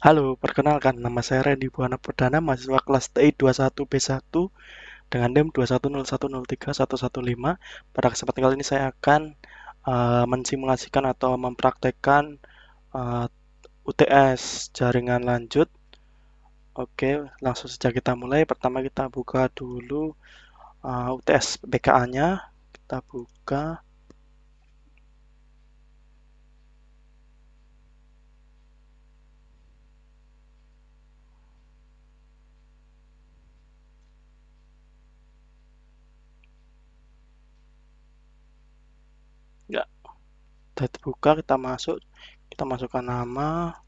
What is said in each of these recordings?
Halo, perkenalkan nama saya Randy Buana Perdana, mahasiswa kelas TI 21B1 dengan NIM 210103115. Pada kesempatan kali ini saya akan mensimulasikan atau mempraktekkan uh, UTS jaringan lanjut. Oke, langsung saja kita mulai. Pertama kita buka dulu UTS BKA-nya. Kita buka. Ya, sudah dibuka, kita masukkan nama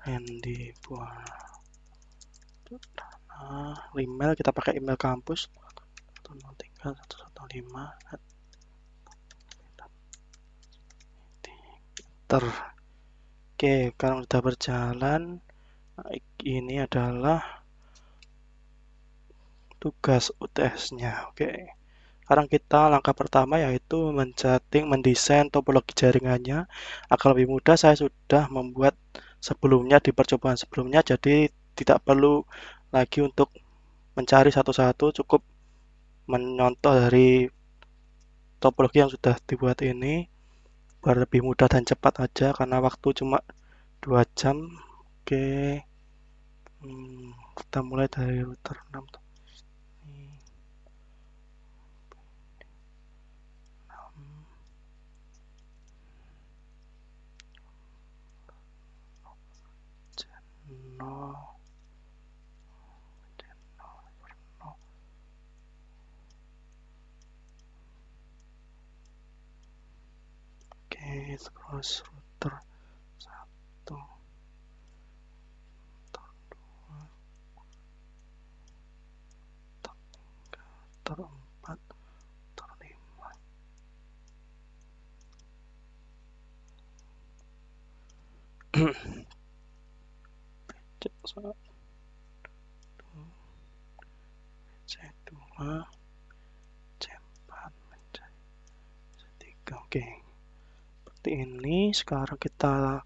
Randy Buana. Email kita pakai email kampus 103.115. Oke, sekarang sudah berjalan. Ini adalah tugas UTS-nya. Oke, sekarang kita langkah pertama yaitu mendesain topologi jaringannya. Agar lebih mudah, saya sudah membuat sebelumnya di percobaan sebelumnya, jadi tidak perlu lagi untuk mencari satu-satu, cukup mencontoh dari topologi yang sudah dibuat ini biar lebih mudah dan cepat aja karena waktu cuma 2 jam. Oke, kita mulai dari router 6. No, no. Oke, terus router 1, router 4, router 5. C1, C2, C4, C3. Oke, seperti ini. Sekarang kita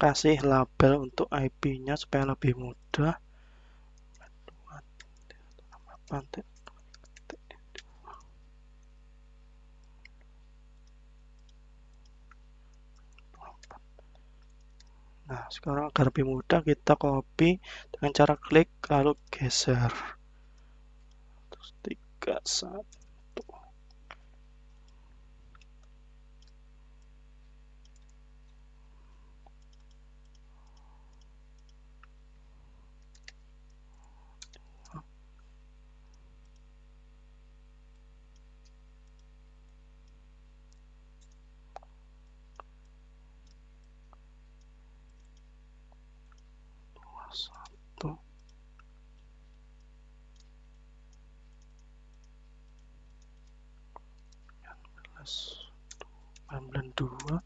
kasih label untuk IP-nya supaya lebih mudah. Nah, sekarang agar lebih mudah kita copy dengan cara klik lalu geser. Terus 31. Satu, 92.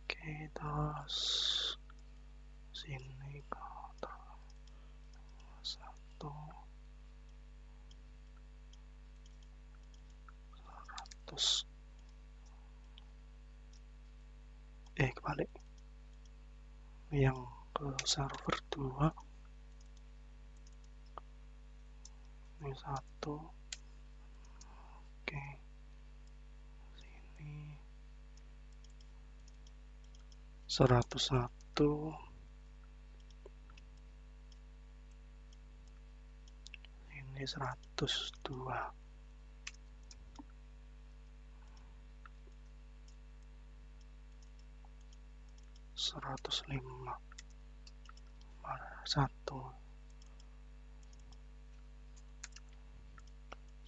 Oke, terus sini ke 1, 100. Kebalik. Yang ke server 2. Ini 1. Oke. Sini 101. Ini 102. 105. 1.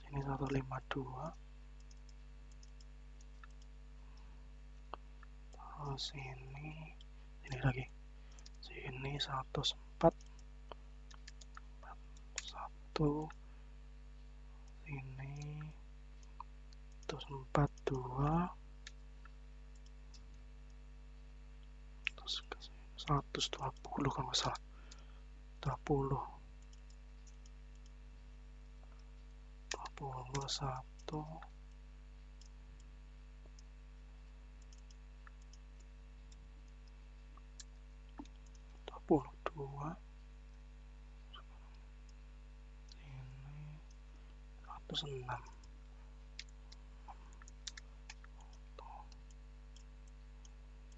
Sini 152. Terus ini lagi. Sini 104. 1. Ini 142. Terus 120 kalau nggak salah. 20. 21. 22. 110.2 ini 106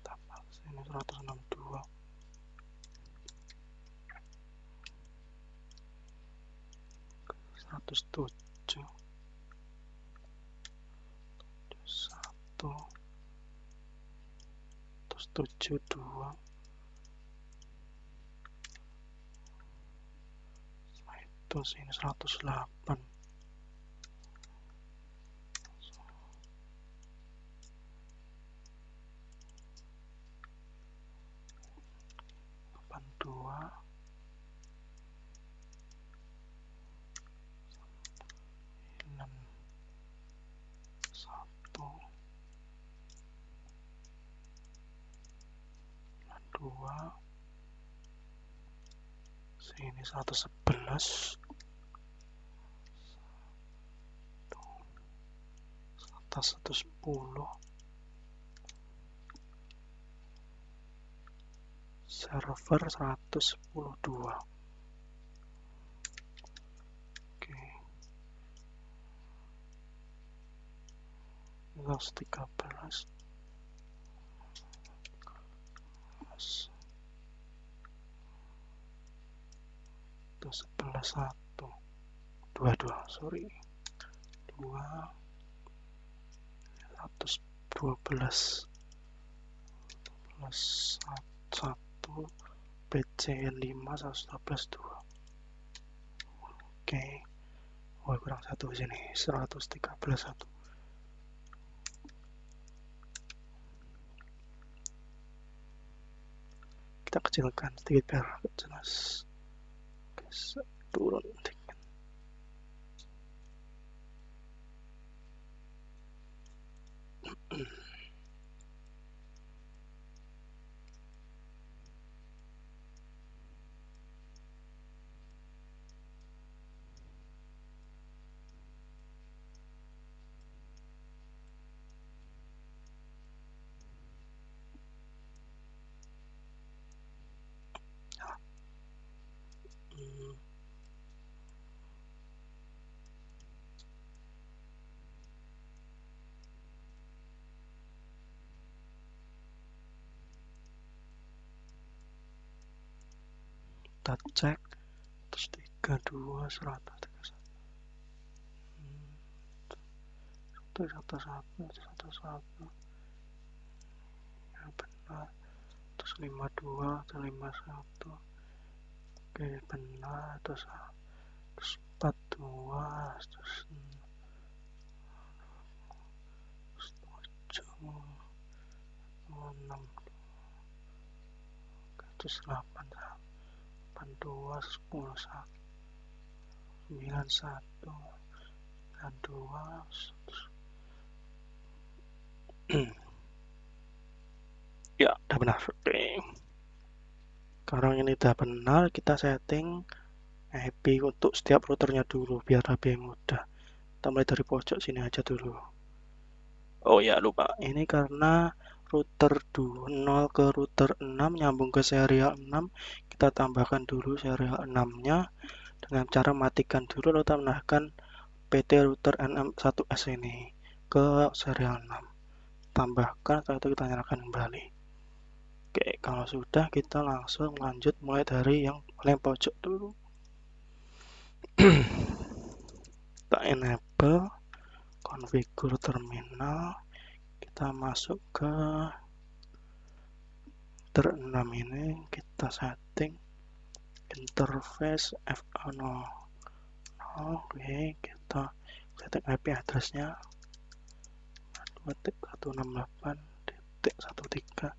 tambah sini 162 107 1 172 itu sini 108 82 1 2 sini 111 atas 110 server 110.2 oke 113 itu 11 1 22 sorry 2 112 plus 1 PCN 5 112 2 oke oh kurang 1 di sini 113 1 kita kecilkan sedikit biar jelas oke, turun dikit kita cek terus 32 131 111 ya benar terus 52 terus 51 oke benar terus 42 terus 7 6 terus 8 82 10 91 92 ya udah benar oke sekarang ini udah benar kita setting IP untuk setiap routernya dulu biar lebih mudah kita mulai dari pojok sini aja dulu oh ya lupa ini karena router 0 ke router 6 nyambung ke serial 6 kita tambahkan dulu serial 6 nya dengan cara matikan dulu lalu kita menambahkan PT router N1S ini ke serial 6 tambahkan setelah itu kita nyalakan kembali oke kalau sudah kita langsung lanjut mulai dari yang paling pojok dulu kita enable configure terminal kita masuk ke router 6 ini kita setting interface FA0 oke kita setting IP addressnya 2.168.13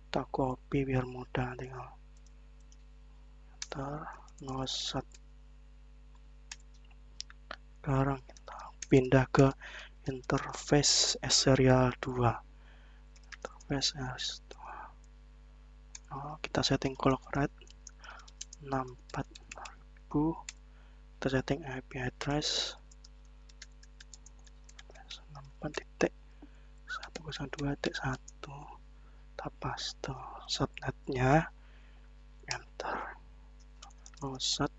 kita copy biar mudah tinggal enter 01 sekarang kita pindah ke interface serial 2 interface S2 kita setting clock rate 64.000 kita setting IP address 64.168.13 1002.1 kita paste subnetnya, enter, set.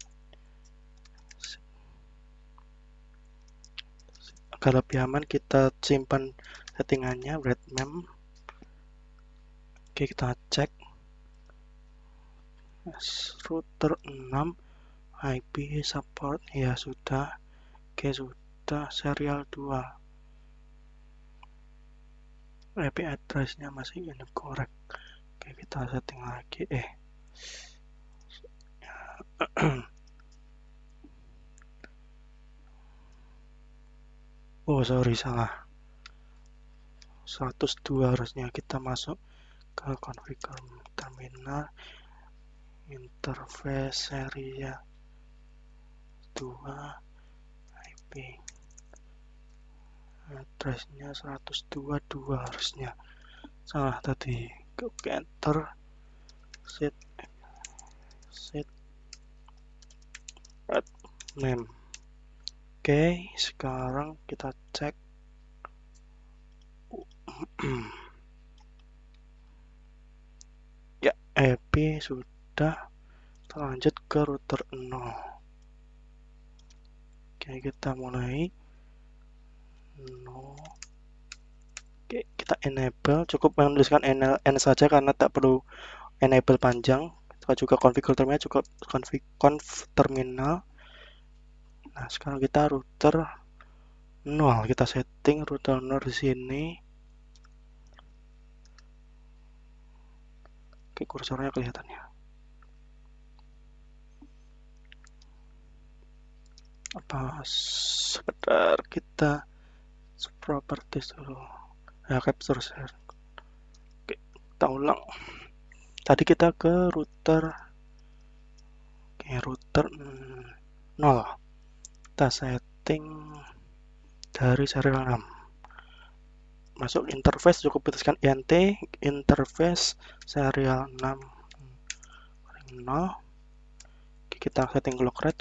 Agar lebih aman kita simpan settingannya redmem. Oke, kita cek router 6 IP support ya sudah. Oke, sudah. Serial 2 IP address-nya masih incorrect. Oke, kita setting lagi. Oh sorry, salah. 102 harusnya. Kita masuk ke configure terminal, interface serial 2 IP address-nya 122 harusnya. Salah tadi. Oke, enter, set name. Oke, sekarang kita cek. Ya, IP sudah. Kita lanjut ke router 0. Oke, kita mulai 0. Oke, kita enable. Cukup menuliskan n saja karena tak perlu enable panjang. Kita juga configure terminal, cukup conf terminal. Nah, sekarang kita router 0. Kita setting router 0 di sini. Oke, kursornya kelihatannya. Apa sekedar kita properties dulu. Ya, capture share. Oke, kita ulang. Tadi kita ke router. Oke, router 0. Kita setting dari serial 6. Masuk interface, cukup tuliskan int interface serial 6 0. Oke, kita setting clock rate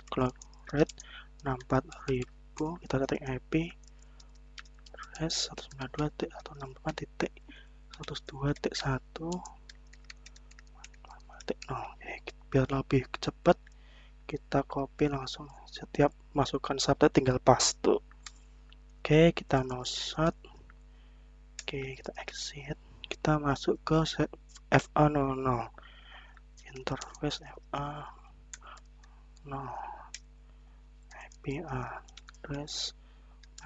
64000. Kita setting IP address 192.168.102.1. Oke, biar lebih cepat kita copy langsung, setiap masukkan subnet tinggal paste. Oke, kita noset. Oke, kita exit. Kita masuk ke FA00 interface FA0 IP address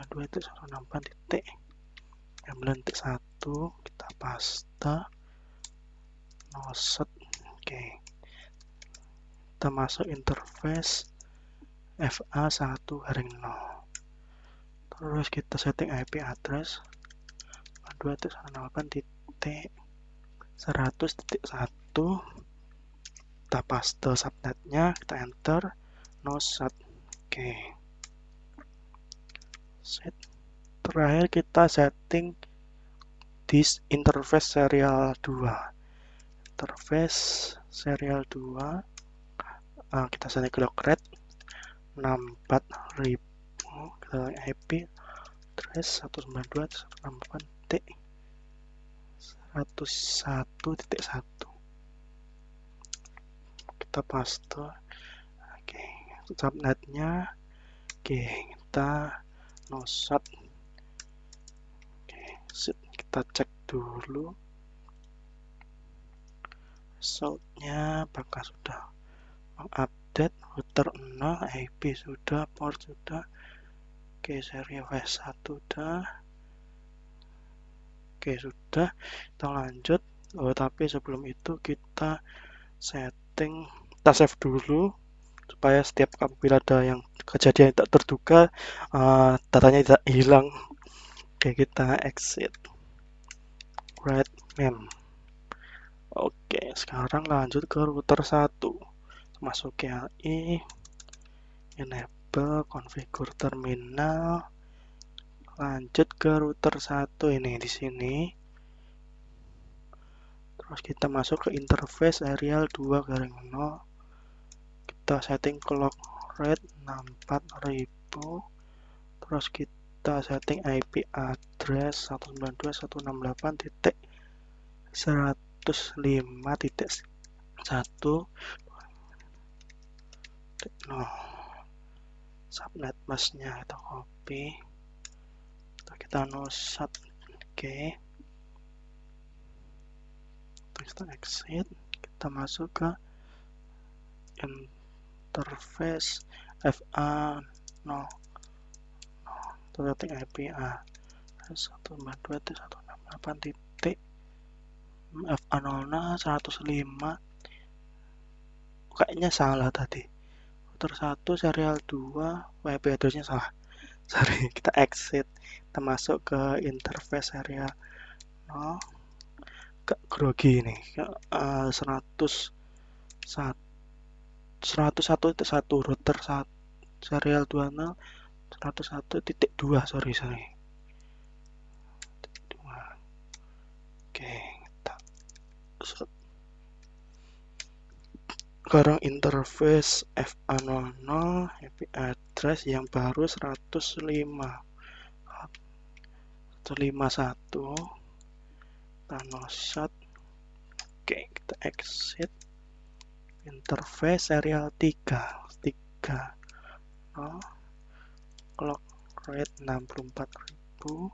2.168.9.1. kita paste noset. Oke, kita masuk interface FA1-0. Terus kita setting IP address 2.168.100.1. kita paste subnetnya, kita enter, noset. Oke, set. Terakhir kita setting di interface serial 2. Interface serial 2, kita setting clock rate 64000. Kita IP address 192.168.101.1. kita paste. Oke, subnetnya. Oke, kita noset. Oke, kita cek dulu resultnya apakah sudah mengupdate. Router 0, IP sudah, port sudah. Oke, seri V1 sudah. Oke, sudah. Kita lanjut. Tapi sebelum itu kita setting, kita save dulu supaya setiap apabila ada yang kejadian tak terduga, datanya tidak hilang. Oke, kita exit redmem. Oke, sekarang lanjut ke router 1. Masuk CLI, enable, configure terminal, lanjut ke router 1 ini di sini. Terus kita masuk ke interface serial 2-0. Kita setting clock rate 64000. Terus kita kita setting IP address 192.168.105.1. Subnet masknya kita copy, kita nosat. Oke, kita exit, kita masuk ke interface FA 0 setting IP address 192.168.FA00 105. Kayaknya salah tadi, router 1 serial 2 IP addressnya salah. Sorry, kita exit, kita masuk ke interface serial 0. Gak grogi nih, 101.1 router 1 serial 20 101.2, sorry. Oke, kita sekarang interface FA00 IP address yang baru 105.151 tanosat. Oke, kita exit, interface serial 3 clock rate 64.000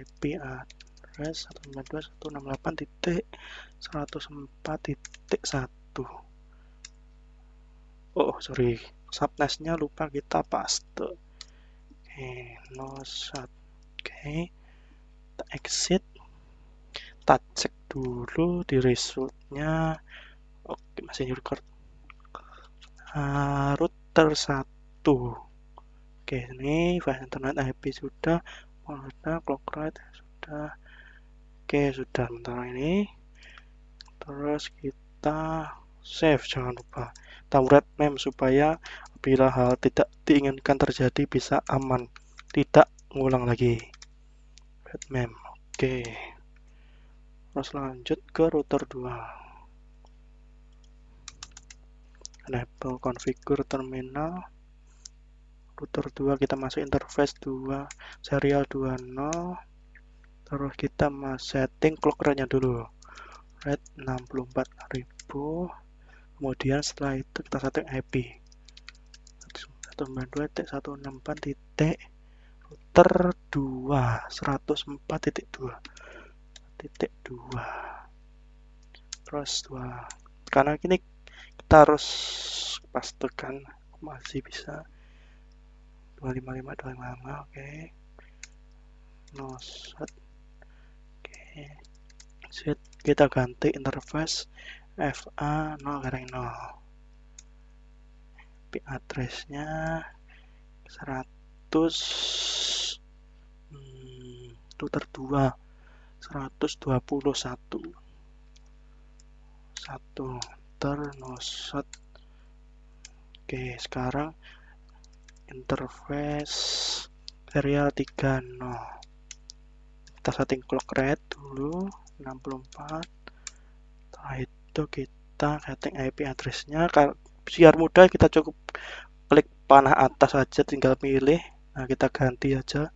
IP address 192.168.104.1. Oh sorry, subnetnya lupa kita paste. Oke, nosat. Oke, kita exit, kita cek dulu di resultnya. Oke, masih record. Router 1. Oke, ini file internet IP sudah, clock rate sudah. Oke, sudah. Bentar ini. Terus kita save, jangan lupa. Kita write mem supaya bila hal tidak diinginkan terjadi bisa aman, tidak ngulang lagi. Write mem. Oke. Terus lanjut ke router 2. Enable configure terminal. Router 2 kita masuk interface 2 serial 20. Terus kita setting clock rate-nya dulu. Rate 64.000. Kemudian setelah itu kita setting IP 192.168. router 2 104.2. Terus 2. Karena ini kita harus pastikan masih bisa 255. Oke. Nosat. Oke. Set, kita ganti interface FA 0/0. IP addressnya 100 router 2 121 nosat. Oke, sekarang interface serial 30. Kita setting clock rate dulu 64. Setelah itu kita setting IP addressnya. Biar mudah, kita cukup klik panah atas saja, tinggal pilih. Nah, kita ganti aja.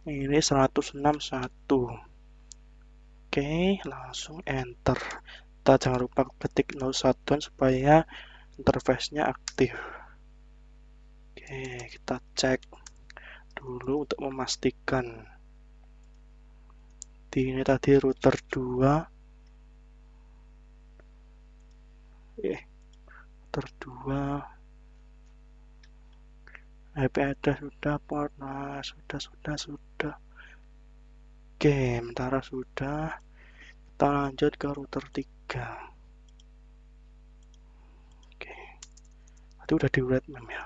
Ini 161. Oke, langsung enter. Kita jangan lupa ketik no shutdown supaya interface-nya aktif. Oke, kita cek dulu untuk memastikan. Ini tadi router 2. Router 2. IP address sudah, port. Nah, sudah. Oke, sementara sudah. Kita lanjut ke router 3. Oke. Tadi udah di write mem ya.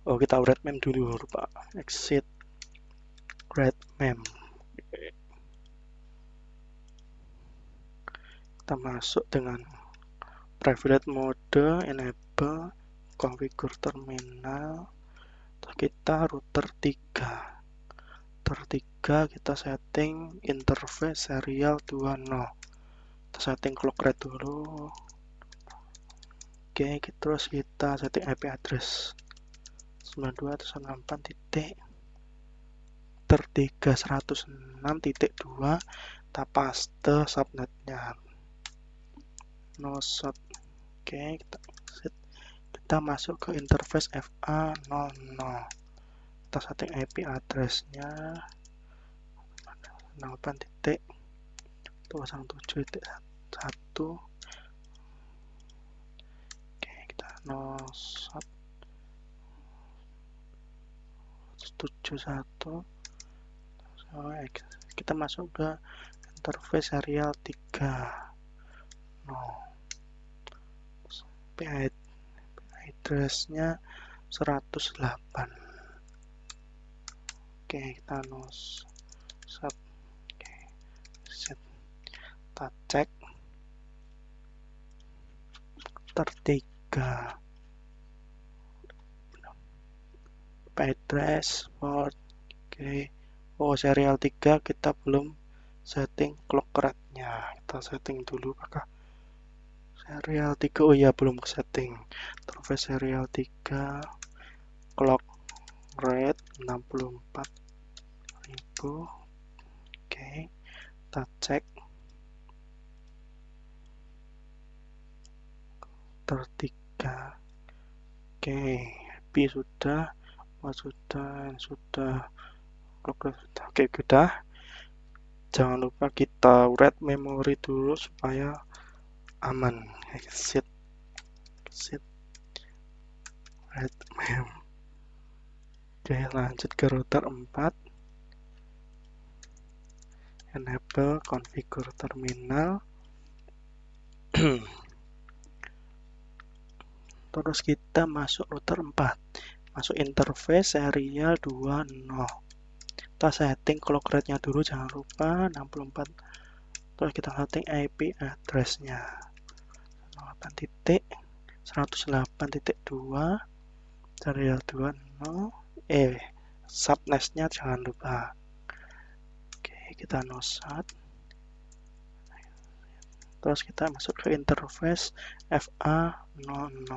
Oh, kita write mem dulu, lupa. Exit write mem. Kita masuk dengan private mode, enable configure terminal. Terus kita router 3. Router 3 kita setting interface serial 20. Kita setting clock rate dulu. Oke, terus kita setting IP address 92.168.306.2 kita paste subnetnya nosot. Oke, kita masuk ke interface FA00, kita setting IP address-nya 8.207.1. Oke, kita nosot 71. Kita masuk ke interface serial 3. IP address-nya 108. Oke, kita nosot. Oke, kita cek 3 address port. Oke, oh serial 3 kita belum setting clock rate-nya, kita setting dulu apakah serial 3. Oh ya, belum setting. Terus serial 3 clock rate 64.000. Oke, kita cek 3. Oke, IP sudah, sudah clock rate sudah. Oke, sudah. Jangan lupa kita write memory dulu supaya aman. Exit write mem. Oke, lanjut ke router 4. Enable configure terminal. Terus kita masuk router 4, masuk interface serial 20. Kita setting clock rate-nya dulu, jangan lupa 64. Terus kita setting IP address-nya 108.108.2 serial 20. Subnet-nya jangan lupa. Oke, kita nosat. Terus kita masuk ke interface FA00.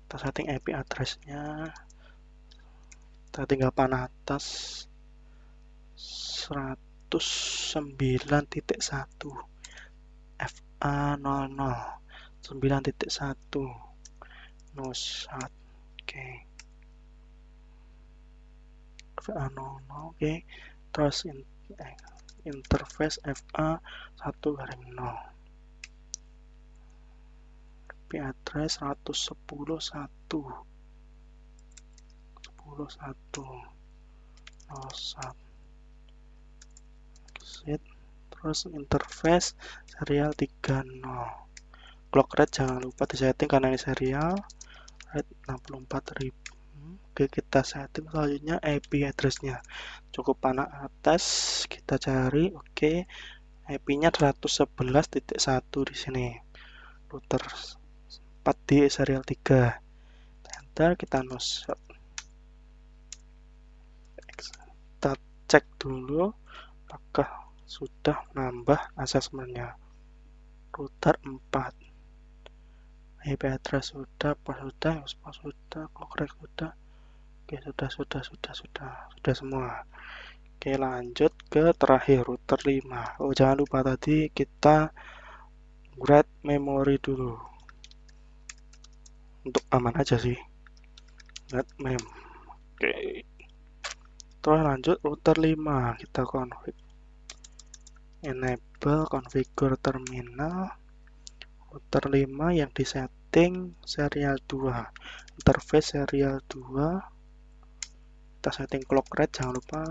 Kita setting IP address-nya, kita tinggal panah atas 109.1 FA00 9.1 nosat. Oke, FA00. Oke, terus interface FA1/0. IP address 110.1 nosat. Exit. Terus interface serial 30. Clock rate jangan lupa disetting karena ini serial rate 64.000. Oke, kita setting selanjutnya IP address-nya. Cukup panah atas, kita cari. Oke, IP-nya 111.1 di sini. Router 4D serial 3. Enter, kita nosot. Kita cek dulu apakah sudah nambah asesmennya. Router 4. IP address sudah, port sudah, clock rate sudah. Oke, sudah semua. Oke, lanjut ke terakhir router 5. Oh, jangan lupa tadi kita write memory dulu. Untuk aman aja sih. Write mem. Oke. Terus lanjut router 5, kita config. Enable configure terminal. Router 5 yang disetting serial 2. Interface serial 2. Kita setting clock rate jangan lupa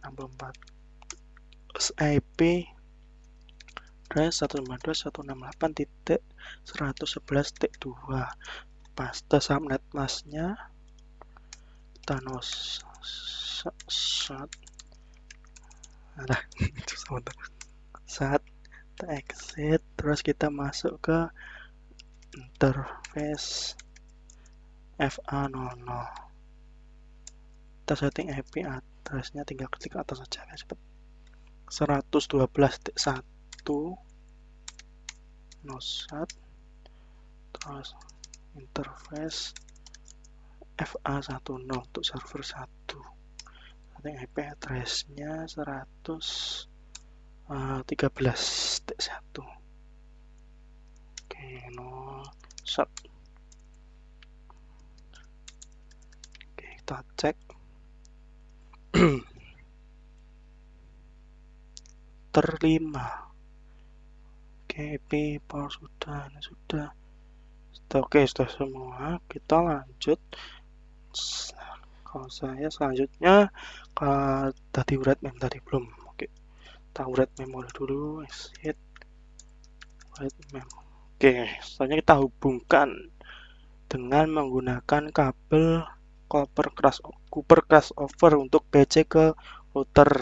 64. IP address 192.168.111.2. Paste subnet masknya. Kita nosat. Saat kita exit, terus kita masuk ke interface FA00. Kita setting IP address-nya, tinggal klik atas saja guys. 112.1 nosat. Terus interface FA10 untuk server 1. Setting IP address-nya 113.1. Oke, no shot. Oke, kita cek. Terlima. Oke, IP power sudah, ini sudah. Oke, sudah semua. Kita lanjut. Kalau saya selanjutnya tadi write mem tadi belum. Oke, kita write memori dulu. Exit write mem. Oke, selanjutnya kita hubungkan dengan menggunakan kabel copper crossover untuk PC ke router.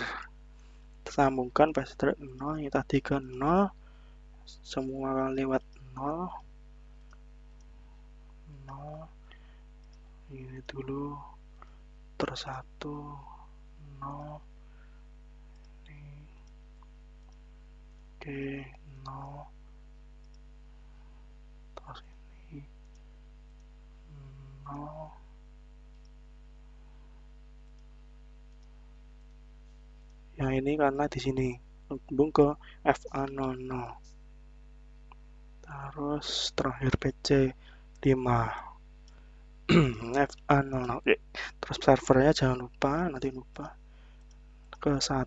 Sambungkan PC 0 ini tadi ke 0, semua lewat 0. Ini dulu tersatu 0. Ini. Oke, 0. Terus ini 0. Yang ini karena di sini hubung ke FA00. Terus terakhir PC 5. FA00. Oke. Terus servernya jangan lupa, nanti lupa ke 1.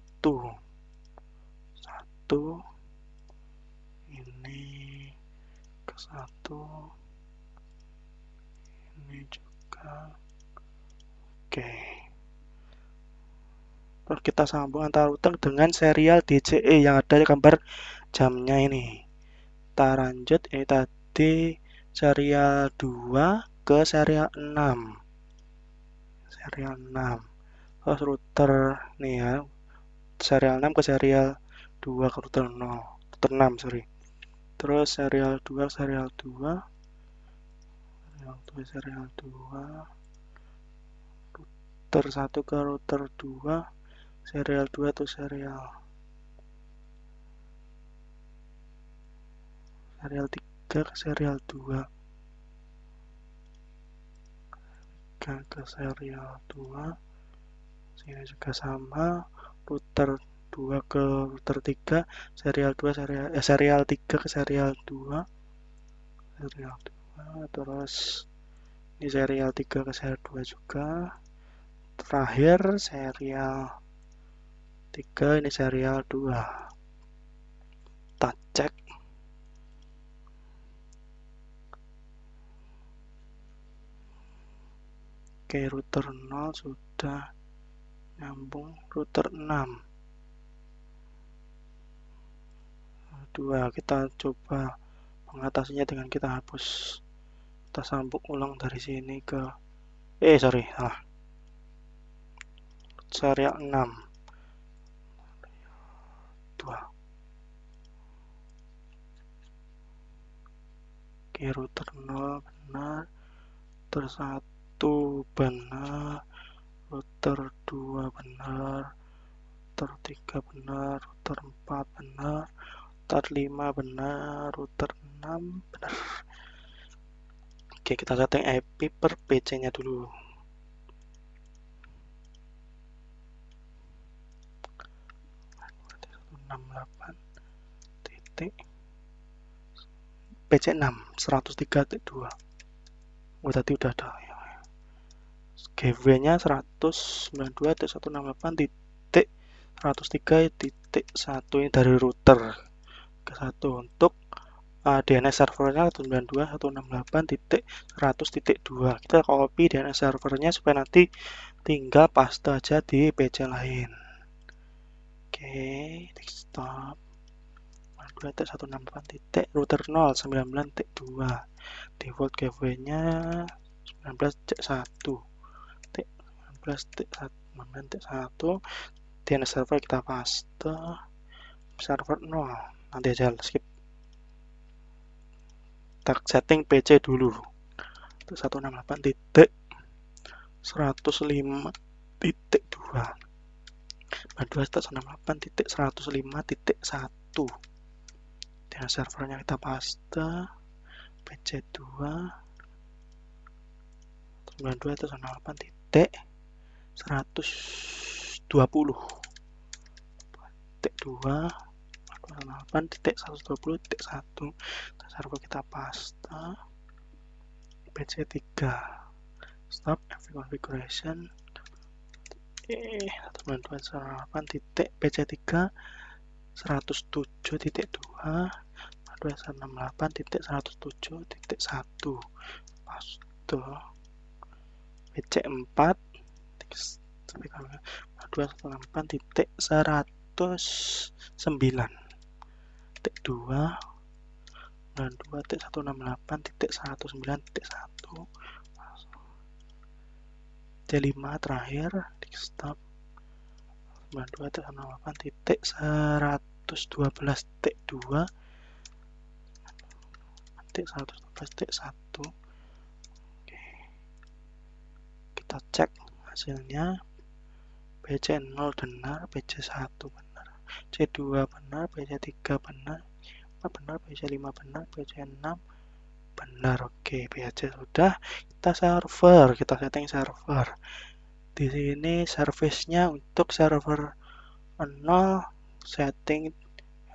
Ini ke 1. Ini juga. Oke. Terus kita sambung antara router dengan serial DCE yang ada di gambar jamnya ini. Kita lanjut, ini tadi serial 2 ke serial 6. Serial 6. Terus router nih ya. Serial 6 ke serial 2 ke router 0. Router 6, sorry. Terus serial 2 serial 2. Serial 2. Router 1 ke router 2. Serial 2 atau serial 3 ke serial 2. Ke serial 2. Sini juga sama. Router 2 ke router 3. Serial 2 serial 3 ke serial 2. Serial 2. Terus ini serial 3 ke serial 2 juga. Terakhir serial 3, ini serial 2. Kita cek. Oke, router 0 sudah nyambung. Router 6. 2, kita coba mengatasinya dengan kita hapus. Kita sambung ulang dari sini ke sorry, salah. Serial 6. 2. Oke, router 0 benar. Router 1 benar. Router 2 benar. Router 3 benar. Router 4 benar. Router 5 benar. Router 6 benar. Oke, kita setting IP per PC-nya dulu. PC 6 103.2. Oh, tadi udah ada ya. Gateway-nya 192.168.103.1 ini dari router ke 1. Untuk DNS servernya 192.168.100.2. Kita copy DNS servernya supaya nanti tinggal paste aja di PC lain. Oke, desktop 168. Router 099.2. Default gateway-nya 19.1. 19.1. DNS server kita paste. Server 0. Nanti aja skip. Kita setting PC dulu. 168.105.2. 168.105.1. Dan servernya kita paste. PC 2 92.168.2.168.120.1. Server kita paste PC3 stop every configuration 192.168.PC3 107.2 268.107.1 paste PC4 218.109.2 92.168.109.1 C5 terakhir desktop 92.168.112.2 112.1. Kita cek hasilnya. PC0 benar, PC1 benar, C2 benar, PC3 benar, PC5 benar, PC6 benar. Oke, PC sudah. Kita server, kita setting server. Di sini service-nya untuk server 0 setting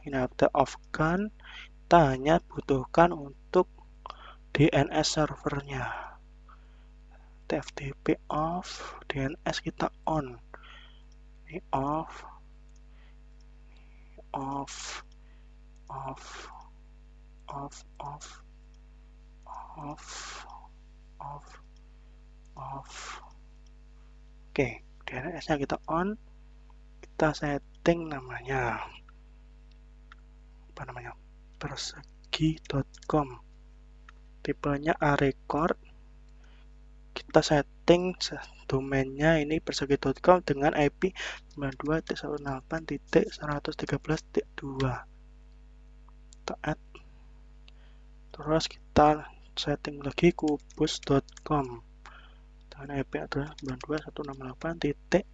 ini ada off kan. Kita hanya butuhkan untuk DNS servernya. TFTP off, DNS kita on. Ini off, off, off, off, off, off, off, off. Oke, DNS-nya kita on. Kita setting namanya apa namanya? persegi.com. Tipenya arecord. Kita setting domainnya ini persegi.com dengan IP 92.168.113.2. Kita add. Terus kita setting lagi kubus.com dengan IP adalah 92.168.110.2.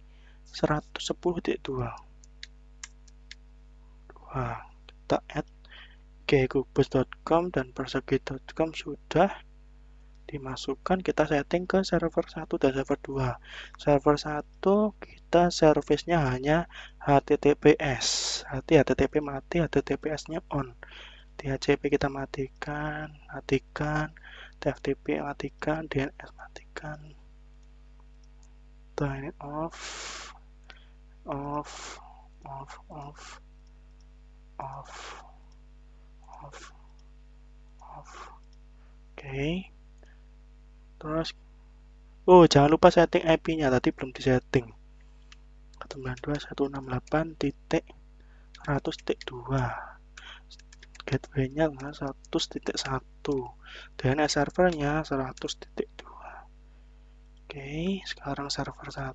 Kita add kubus.com dan persegi.com sudah dimasukkan. Kita setting ke server 1 dan server 2. Server 1 kita service-nya hanya HTTPS. HTTP mati, HTTPS-nya on. DHCP kita matikan, TFTP matikan, DNS matikan. Ini off, off, off, off, off, off, off. Oke. Terus, jangan lupa setting IP-nya, tadi belum disetting. 92.168.100.2. Gateway-nya 100.1. DNS servernya 100.2. Oke, sekarang server 1.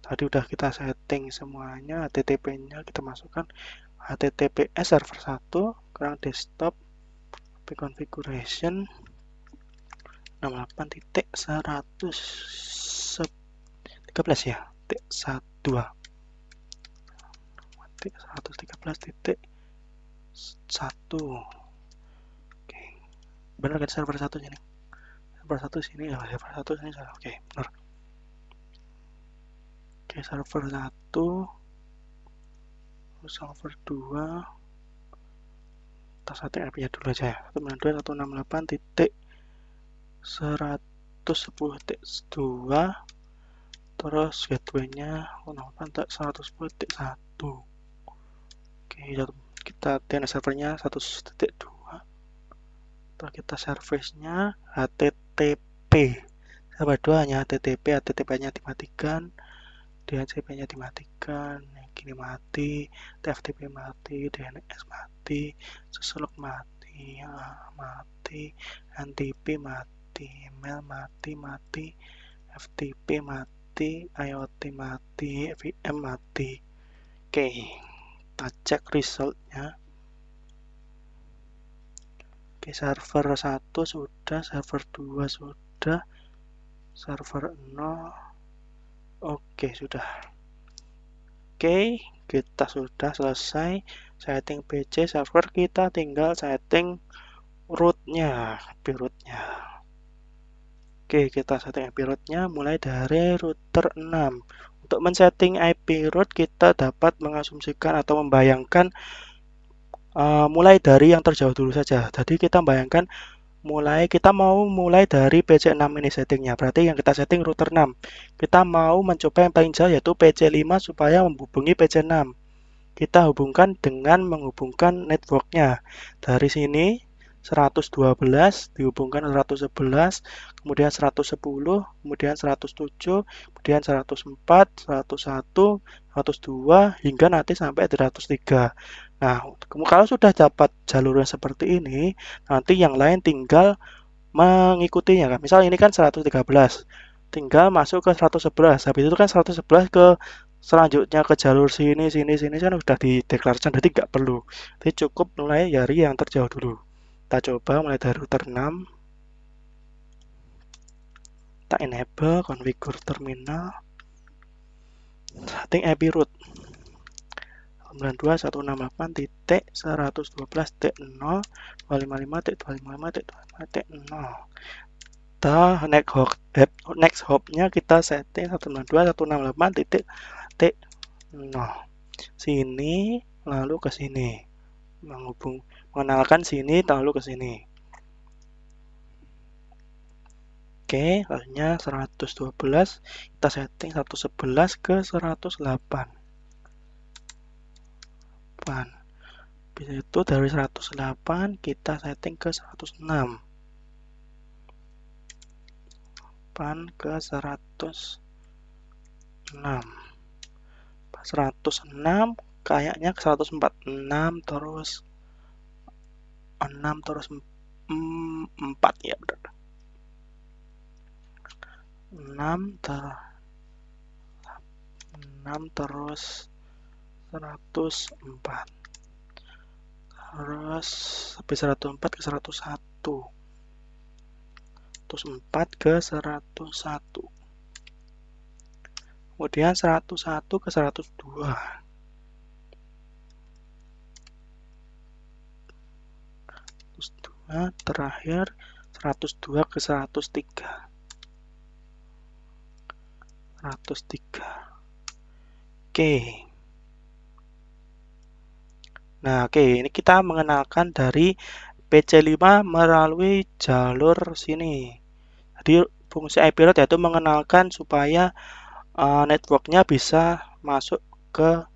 Tadi udah kita setting semuanya. HTTP-nya kita masukkan. HTTPS server 1. Sekarang desktop. Configuration 68.113 ya. T12. 113.1. Oke. Benar kan server 1 ini? Server 1 sini ya, server 1 sini salah. Oke, benar. Oke, server 1. Server 2. Kita setting IP-nya dulu aja ya. 92.168.110.2. Terus gateway-nya 110.1. Oke, kita DNS servernya 100.2. Terus kita service-nya HTTP. Server 2 hanya HTTP, HTTP-nya dimatikan, DHCP-nya dimatikan, yang gini mati, TFTP mati, DNS mati, seseluk mati, mati, NTP mati, email mati, FTP mati, IoT mati, VM mati. Oke, kita cek resultnya. Oke, server 1 sudah, server 2 sudah, server 0. Oke, sudah. Oke, kita sudah selesai setting PC server. Kita tinggal setting rootnya, rootnya. Oke, kita setting IP route-nya mulai dari router 6. Untuk men-setting IP route kita dapat mengasumsikan atau membayangkan mulai dari yang terjauh dulu saja. Jadi kita bayangkan kita mau mulai dari PC6 ini settingnya. Berarti yang kita setting router 6. Kita mau mencoba yang paling jauh yaitu PC5 supaya menghubungi PC6. Kita hubungkan dengan menghubungkan networknya. Dari sini 112 dihubungkan 111, kemudian 110, kemudian 107, kemudian 104, 101, 102, hingga nanti sampai 103. Nah, kalau sudah dapat jalurnya seperti ini, nanti yang lain tinggal mengikutinya kan. Misal ini kan 113, tinggal masuk ke 111. Habis itu kan 111 ke selanjutnya ke jalur sini kan udah dideklarasikan, jadi nggak perlu. Jadi cukup mulai dari yang terjauh dulu. Kita coba mulai dari router 6. Kita enable configure terminal. Setting IP route 92.168.112.0.255.255.255.0. Next hop-nya kita setting 192.168.0. Sini lalu ke sini. Mengenalkan sini lalu ke sini. Oke, lalunya 112 kita setting 111 ke 108. Bisa itu dari 108 kita setting ke 106. Ke 106. 106 kayaknya ke 104. 6 terus 6 terus 4 ya benar. 6 terus 104. Terus habis 104 ke 101. Terus 4 ke 101. Kemudian 101 ke 102. 102 terakhir 102 ke 103. 103. Oke. Nah, oke, ini kita mengenalkan dari PC5 melalui jalur sini. Jadi fungsi IP route yaitu mengenalkan supaya networknya bisa masuk ke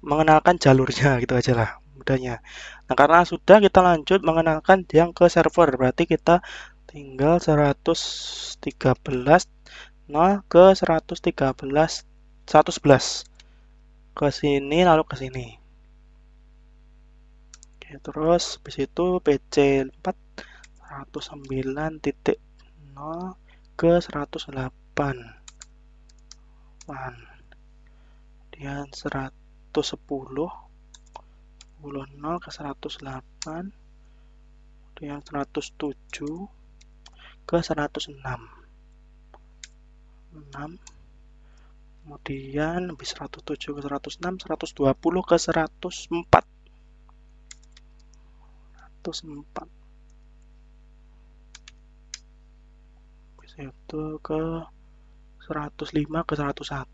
mengenalkan jalurnya gitu aja lah mudahnya. Nah, karena sudah kita lanjut mengenalkan yang ke server, berarti kita tinggal 113 0 ke 113 111 ke sini lalu ke sini. Oke, terus habis itu PC4 109.0 ke 108. Kemudian 110 0 ke 108. Kemudian 107 ke 106. 6. Kemudian habis 107 ke 106, 120 ke 104. 104. Habis itu ke 105 ke 101.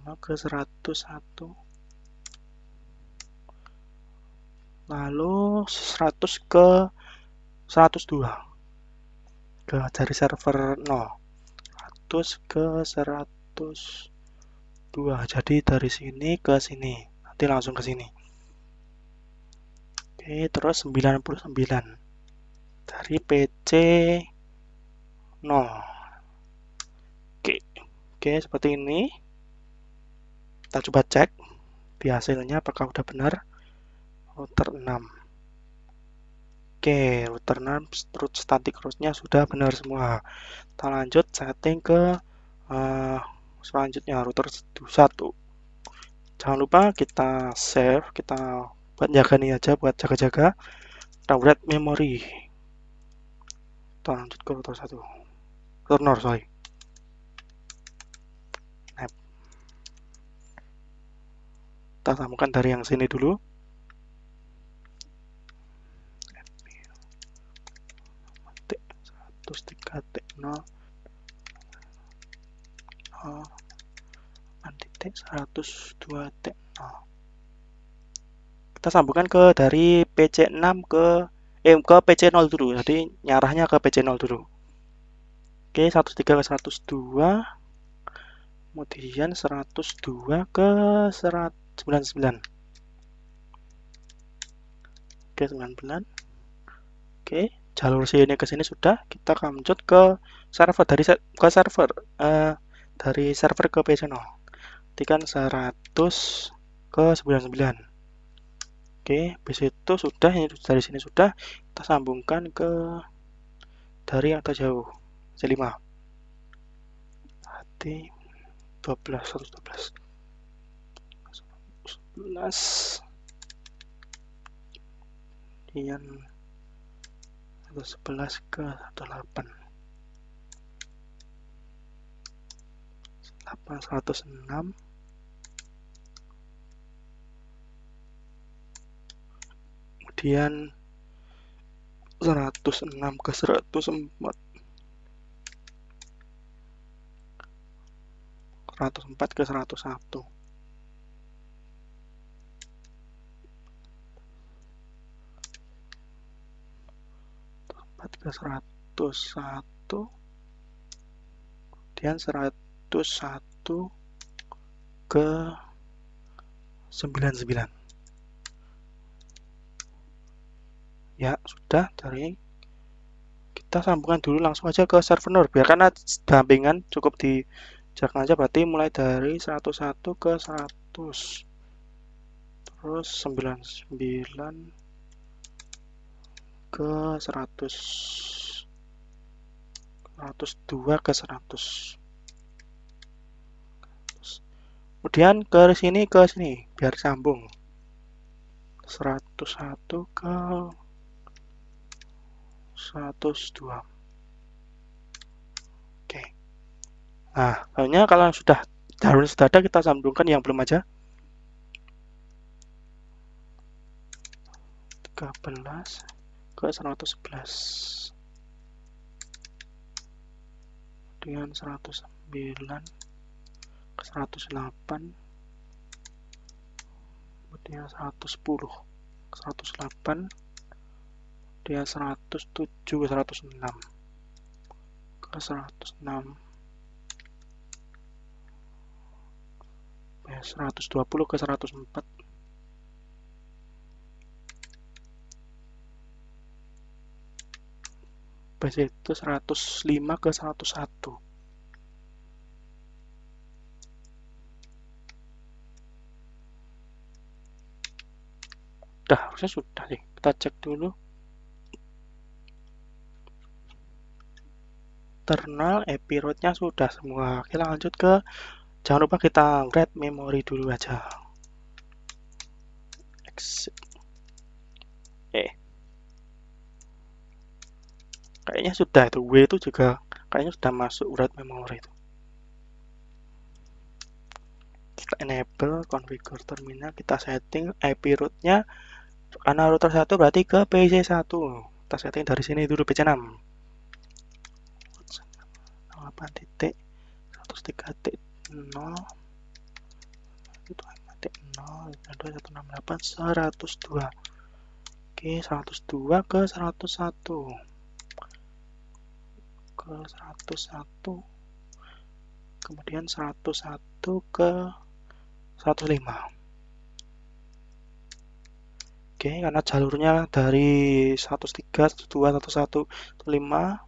5 ke 101. Lalu 100 ke 102. Ke dari server 0. 100 ke 102. Jadi dari sini ke sini. Nanti langsung ke sini. Oke, terus 99. Dari PC 0. Oke, seperti ini. Kita coba cek di hasilnya apakah udah benar. Router 6. Oke, router 6 root static route-nya sudah benar semua. Kita lanjut setting ke selanjutnya router 1. Jangan lupa kita save, kita buat jaga nih aja buat jaga-jaga. Kita write memory. Kita lanjut ke router 1. Router 0, sorry. Kita temukan dari yang sini dulu. 102.0. Kita sambungkan ke dari PC6 ke PC0 dulu. Jadi nyarahnya ke PC0 dulu. Oke, 103 ke 102. Kemudian 102 ke 99. Oke, 99. Oke, jalur sini ke sini sudah. Kita lanjut ke server dari server ke PC0. Ketikkan 100 ke 99. Oke, habis itu sudah, ini dari sini sudah. Kita sambungkan ke dari atau jauh. C5. Berarti 12, 112. 11. Kemudian 11 ke 18. 106. Kemudian 106 ke 104. 104 ke 101. 4 ke 101. Kemudian 101 ke 99. Ya, sudah. Dari kita sambungkan dulu langsung aja ke server node. Biarkan dampingan cukup di jaraknya aja, berarti mulai dari 101 ke 100. Terus 99 ke 100. 102 ke 100. Kemudian ke sini biar sambung. 101 ke 102. Oke. Nah, hanya kalau sudah jalur sudah ada, kita sambungkan yang belum aja. 13 ke 111. Kemudian 109 ke 108. Kemudian 110 ke 108. Kemudian 107 ke 106. Ke 106. 120 ke 104. Habis itu 105 ke 101. Udah, harusnya sudah sih. Kita cek dulu. Internal IP root-nya sudah semua. Oke, lanjut ke, jangan lupa kita grab memori dulu aja. Exit. Kayaknya sudah itu. W itu juga kayaknya sudah masuk write memory itu. Kita enable configure terminal, kita setting IP root-nya karena router 1 berarti ke PC1. Kita setting dari sini dulu PC6. 8.103.0 102. Oke, 102 ke 101. Ke 101. Kemudian 101 ke 105. Oke, karena jalurnya dari 103, 102, 115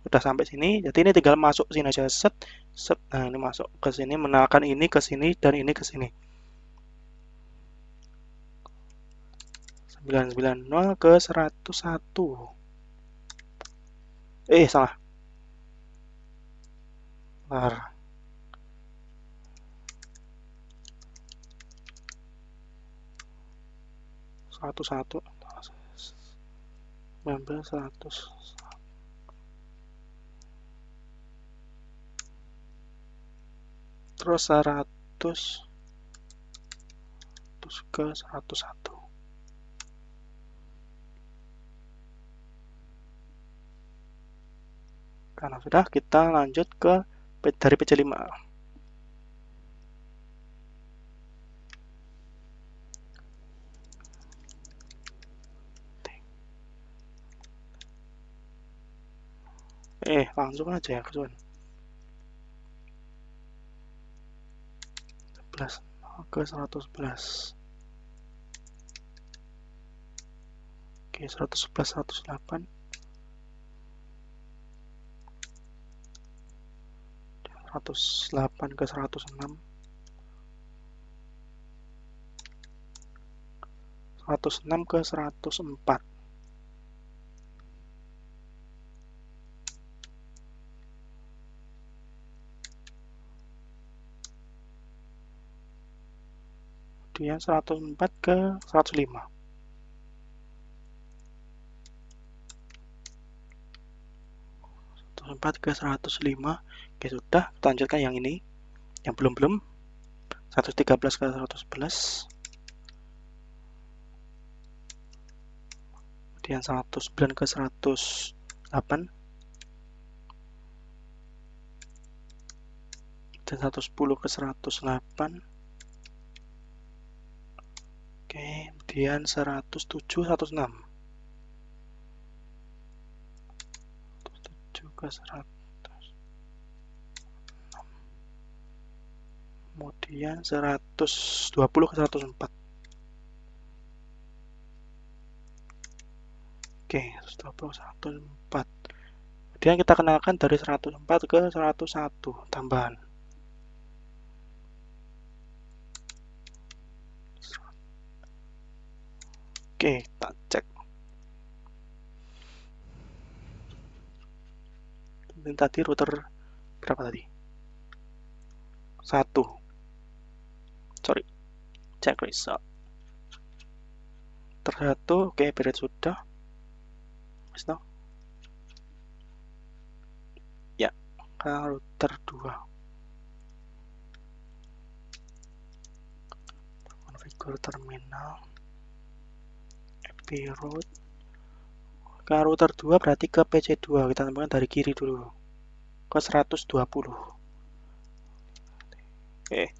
udah sampai sini. Jadi ini tinggal masuk sini aja, set. Nah, ini masuk ke sini, mengenalkan ini ke sini dan ini ke sini. 990 ke 101. Salah. Bentar. Satu 100. Terus 100 ke 101. Karena sudah, kita lanjut ke dari PC5. Langsung aja ya kawan. 11 ke 111. Oke, 111 108. 108 ke 106. 106 ke 104. Kemudian 104 ke 105. 104 ke 105. Oke, sudah. Kita lanjutkan yang ini. Yang belum-belum. 113 ke 111. Kemudian 109 ke 108. Dan 110 ke 108. Oke, kemudian 107 106. 107 ke 100. Kemudian 120 ke 104. Oke, 120 ke 104. Kemudian kita kenalkan dari 104 ke 101 tambahan. Oke, kita cek. Dan tadi router berapa tadi? 1. Sorry. Cek result. Tersatu, oke, period sudah. Stop. Ya, router 2. Configure terminal. IP route. Ke router 2 berarti ke PC2. Kita tambahkan dari kiri dulu. Ke 120. Oke.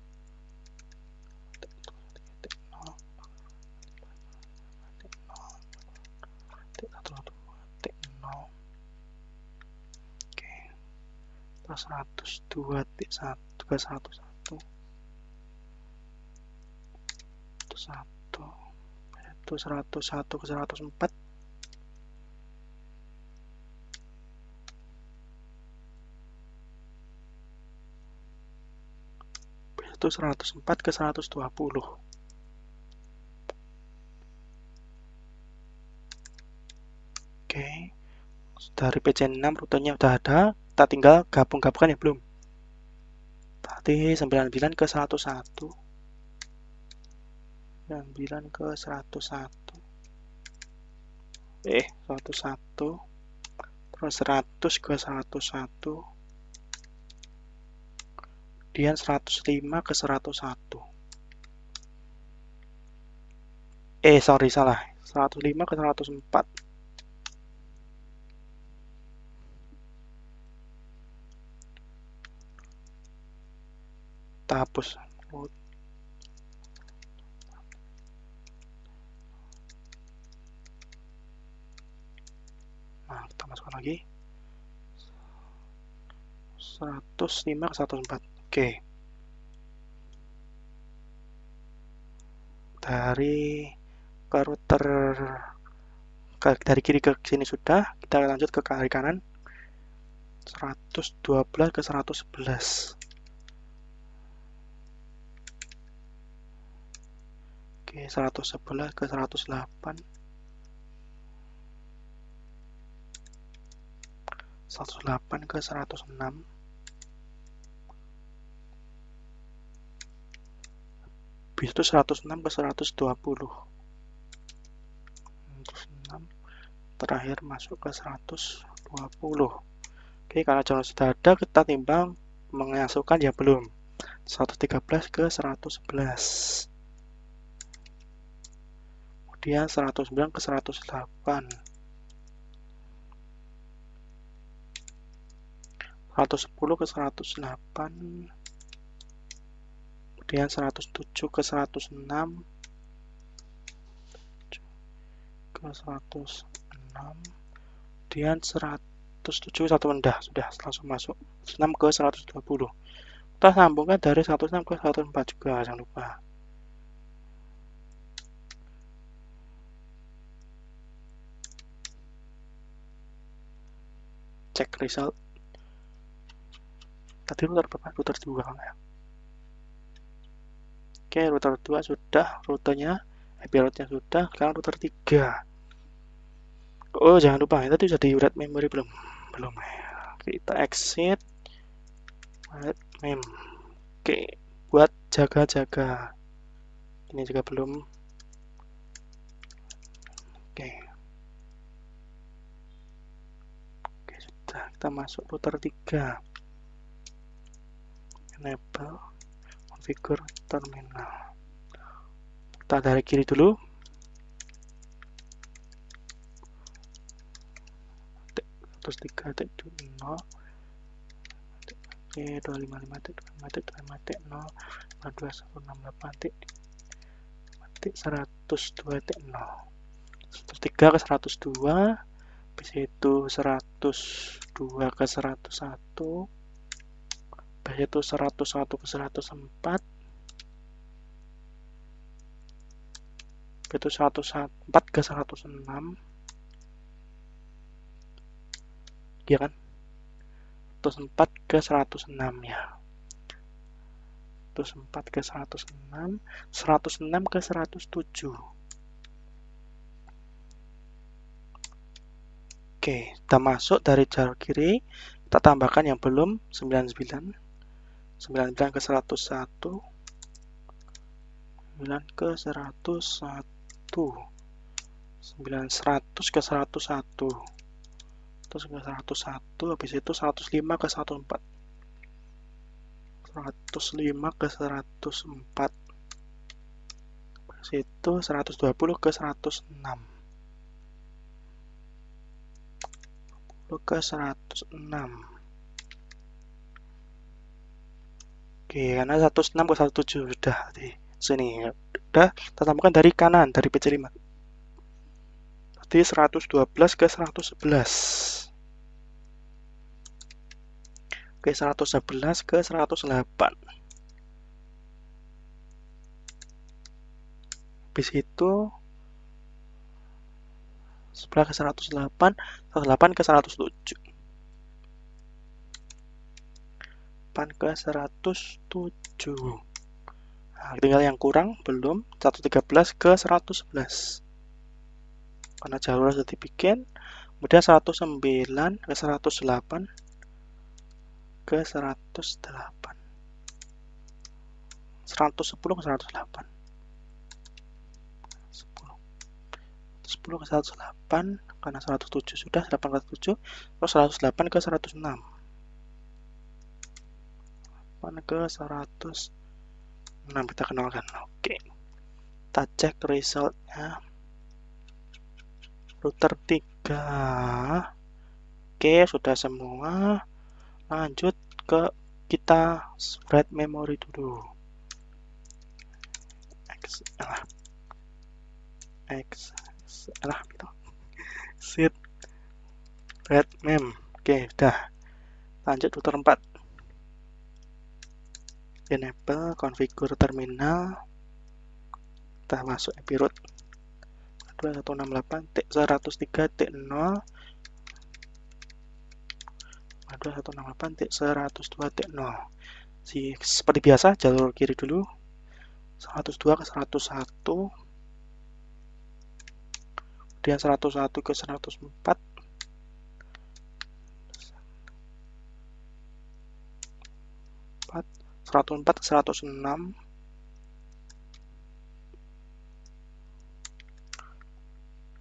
Oke. 102.1 ke 101. 1 itu 101 ke 104. Itu 104 ke 120. Oke, dari PC6 rutenya udah ada, kita tinggal gabung-gabungkan ya belum. Tadi 99 ke 101. 99 ke 101. 101. Terus 100 ke 101. Kemudian 105 ke 101. Sorry, salah. 105 ke 104. Kita hapus. Nah, kita masukkan lagi. 105 ke 104. Oke. Dari router dari kiri ke sini sudah, kita lanjut ke kiri kanan. 112 ke 111. Oke, 111 ke 108. 108 ke 106. Habis itu 106 ke 120. 106. Terakhir masuk ke 120. Oke, karena jalan sudah ada, kita timbang memasukkan ya belum. 113 ke 111. Kemudian 109 ke 108. 110 ke 108. Kemudian 107 ke 106. Ke 106. Kemudian 100 107 satu rendah, sudah langsung masuk 106 ke 120. Kita sambungkan dari 106 ke 104 juga, jangan lupa. Cek result. Tadi router berapa? Router 2 kan ya. Oke, router 2 sudah, rutenya, IP route-nya sudah, sekarang router 3. Oh, jangan lupa, tadi sudah di read memory belum? Belum. Kita exit read mem. Oke, buat jaga-jaga. Ini juga belum. Oke. Oke, sudah. Kita masuk router 3. Enable configure terminal. Kita dari kiri dulu. Terus 3.0 255.0.2.168.102.0 3 ke 102, habis itu 102 ke 101, habis itu 101 ke 104, itu 104 ke 106, ya kan? 104 ke 106 ya. 104 ke 106, 106 ke 107. Oke, kita masuk dari jalur kiri, kita tambahkan yang belum 99, 99 ke 101, 9 ke 101, 900 ke 101, terus ke 101, habis itu 105 ke 104, 105 ke 104, habis itu 120 ke 106, ke 106. Oke, karena 106 ke 107 sudah di sini. Udah, kita tambahkan dari kanan, dari PC5. Berarti 112 ke 111. Oke, 111 ke 108. Habis itu 11 ke 108, 108 ke 107. 8 ke 107. Nah, tinggal yang kurang belum 113 ke 111. Karena jalur sudah dibikin. Kemudian 109 ke 108 ke 108. 110 ke 108. 10 ke 108 karena 107 sudah 8 ke 107, terus 108 ke 106. 8 ke 106 kita kenalkan. Oke. Kita cek resultnya. Router 3. Oke, sudah semua. Lanjut ke kita read memory dulu. Exit read mem. Oke, udah. Lanjut router 4. Enable configure terminal. Kita masuk IP route 2168.103.0, 2168.102.0. Seperti biasa jalur kiri dulu, 102 ke 101, kemudian 101 ke 104, 104 ke 106,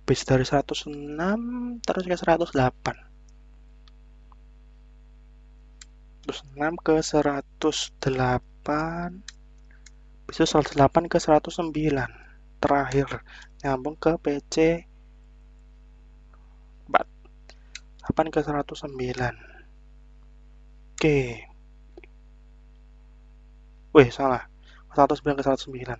habis dari 106 terus ke 108, terus 6 ke 108, habis itu 108 ke 109, terakhir nyambung ke PC 4, 8 ke 109. Oke. Wih, salah. 109 ke 109.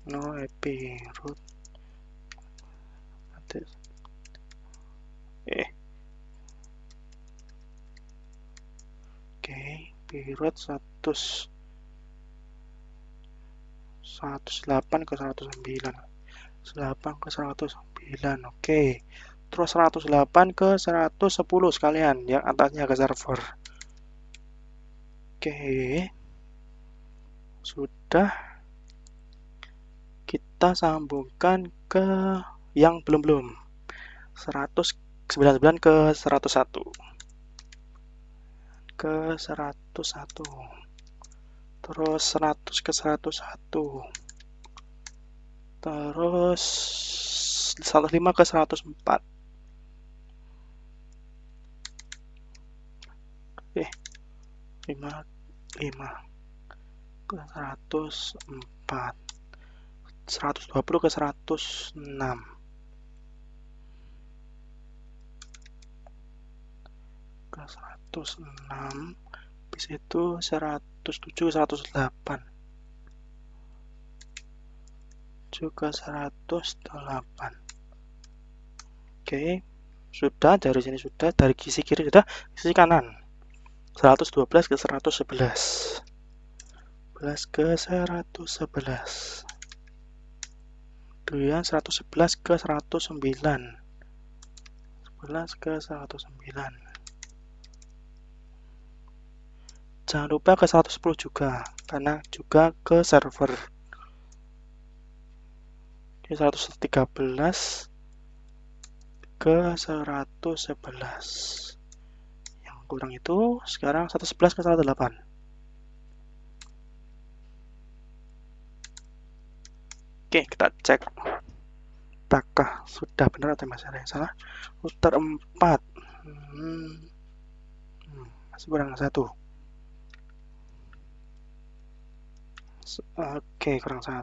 No IP route Oke, pirut 108 ke 109. 8 ke 109. Oke. Terus 108 ke 110 sekalian yang atasnya ke server. Oke. Sudah. Kita sambungkan ke yang belum-belum. 199 ke 101. Ke 101. Terus 100 ke 101. Terus 105 ke 104. 5 ke 104. 120 ke 106. Ke 106. Habis itu 107 ke 108. Juga 108. Oke, sudah dari sini sudah, dari sisi kiri sudah, sisi kanan 112 ke 111. 11 ke 111. Kemudian 111 ke 109. 11 ke 109. Jangan lupa ke 110 juga, karena juga ke server. Oke, 113 ke 111. Yang kurang itu sekarang 111 ke 108. Oke, kita cek apakah sudah benar atau masih ada yang salah. Router 4. Masih kurang 1. Oke, kurang 1.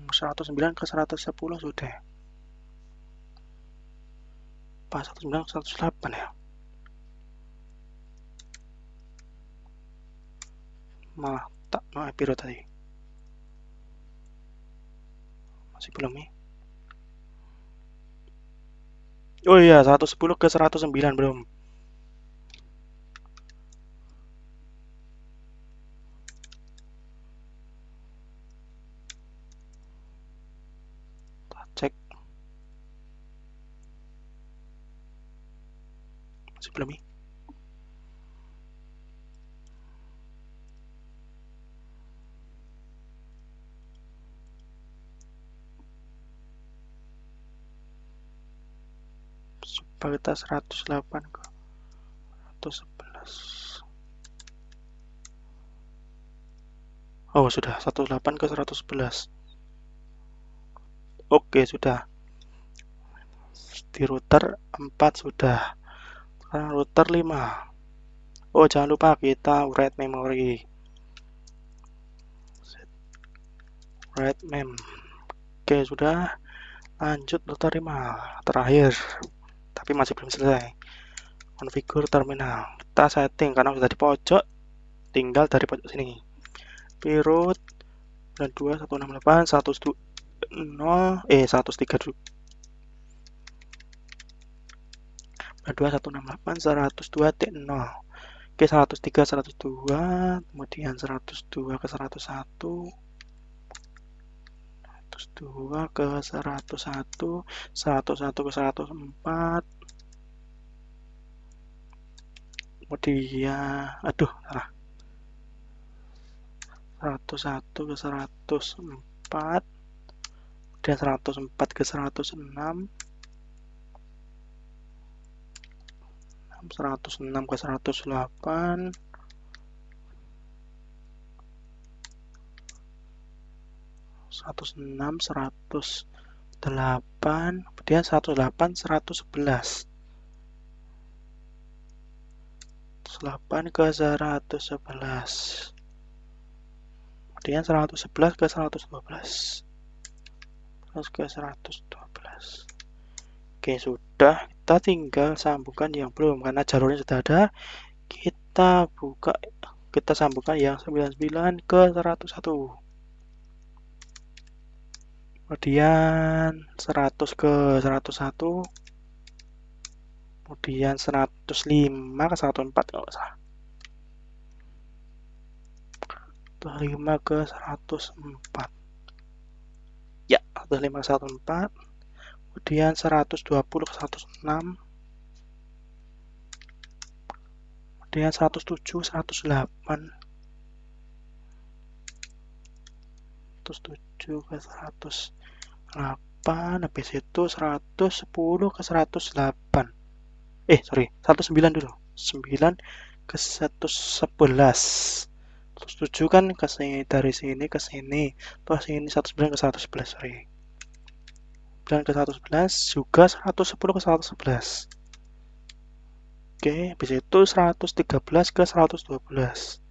109 ke 110 sudah. Pas 109 ke 108 ya. Malah tak mau biru tadi. Masih belum nih. Oh iya, 110 ke 109 belum. Kita cek. Masih belum nih. Supaya kita 108 ke 111. Oh, sudah 108 ke 111. Oke, sudah. Di router 4 sudah. Sekarang router 5. Oh, jangan lupa kita write memory. Write mem. Oke, sudah. Lanjut router 5. Terakhir. Tapi masih belum selesai. Configure terminal. Kita setting karena sudah di pojok. Tinggal dari pojok sini. Pirut 2.168 130 132 102.0. Oke, 103 102, kemudian 102 ke 101, 102 ke 101, 101 ke 104, kemudian salah, 101 ke 104, kemudian 104 ke 106, 106 ke 108, 106, 108, kemudian 108, 111. 108 ke 111. Kemudian 111 ke 112. Terus ke 112. Oke, sudah. Kita tinggal sambungkan yang belum karena jalurnya sudah ada. Kita buka, kita sambungkan yang 99 ke 101. kemudian 100 ke 101, kemudian 105 ke 104 kalau nggak salah. 105 ke 104. Ya, 105 ke 104. Kemudian 120 ke 106. Kemudian 107, 108. 107 ke 108. Habis itu 110 ke 108. Sorry, 109 dulu. 9 ke 111. 107 kan ke sini, dari sini ke sini. Terus ini 109 ke 111, sorry. 9 ke 111 juga 110 ke 111. Oke, habis itu 113 ke 112.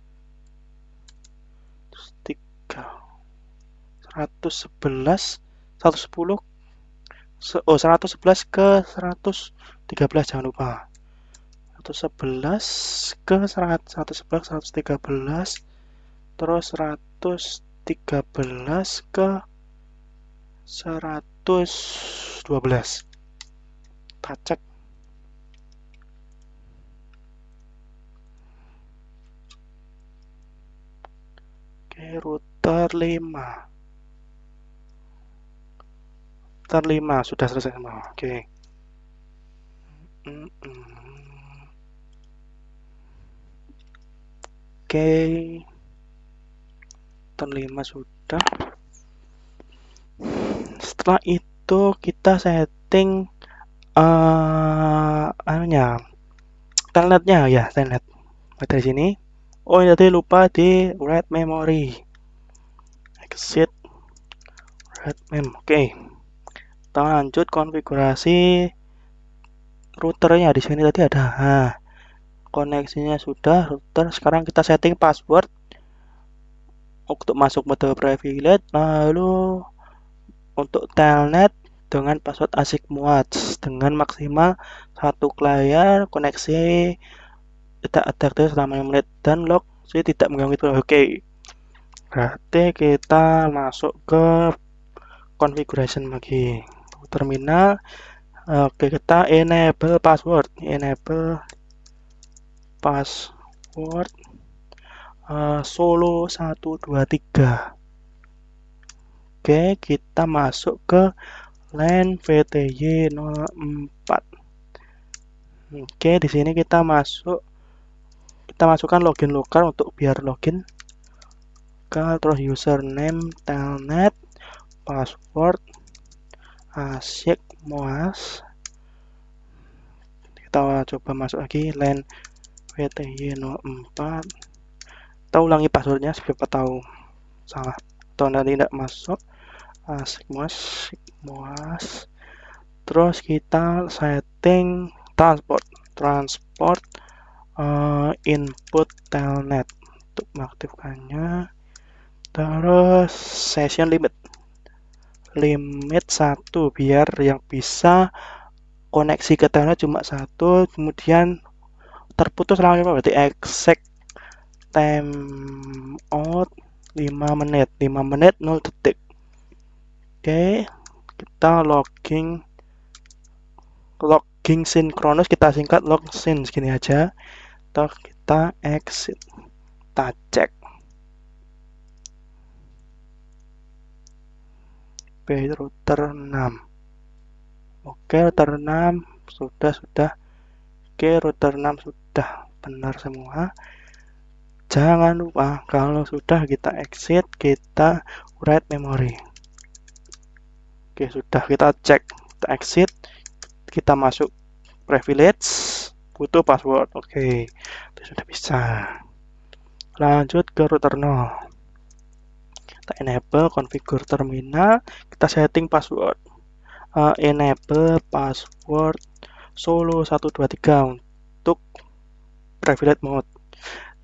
111, 110, 111 ke 113, jangan lupa. 111 ke 111, 113, terus 113 ke 112. Kita cek. Oke, router 5. Router 5 sudah selesai semua. Oke. Oke. Router 5 sudah. Setelah itu kita setting telnetnya ya, telnet. Dari sini. Oh, ini tadi lupa di write memory. Exit write mem. Oke. Kita lanjut konfigurasi routernya. Di sini tadi ada. Koneksinya sudah, router. Sekarang kita setting password untuk masuk mode privilege, lalu untuk telnet dengan password asik muat dengan maksimal 1 layar, koneksi tidak aktif selama 5 menit dan log tidak mengganggu itu. Oke. Berarti kita masuk ke configuration lagi. Terminal. Oke, kita enable password. Enable password solo 123. Oke, kita masuk ke LAN VTY 04. Oke, di sini kita masukkan login lokal untuk biar login. Terus username telnet, password asik muas. Kita coba masuk lagi LAN VTY 04. Kita ulangi passwordnya siapa tahu salah atau nanti tidak masuk. Asik muas. Terus kita setting transport input telnet untuk mengaktifkannya. Terus session limit 1 biar yang bisa koneksi ke telnet cuma 1, kemudian terputus selama berarti exec timeout 5 menit 0 detik. Oke, kita logging sinkronus, kita singkat login segini aja. Terus kita exit, kita cek. Router 6. Oke, router 6 sudah. Oke, router 6 sudah benar semua. Jangan lupa kalau sudah kita exit, kita write memory. Oke, sudah kita cek, kita exit, kita masuk privilege, butuh password. Oke, itu sudah bisa. Lanjut ke router 0. Kita enable configure terminal, kita setting password. Enable password solo 123 untuk privilege mode.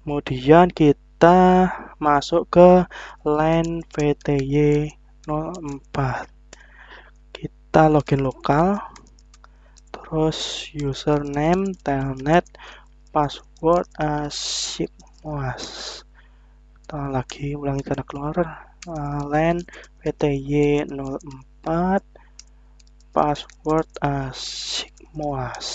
Kemudian kita masuk ke LAN VTY 04. Kita login lokal, terus username telnet, password asik muas. Kita lagi ulangi karena keluar. len VTY04 password sigmoas,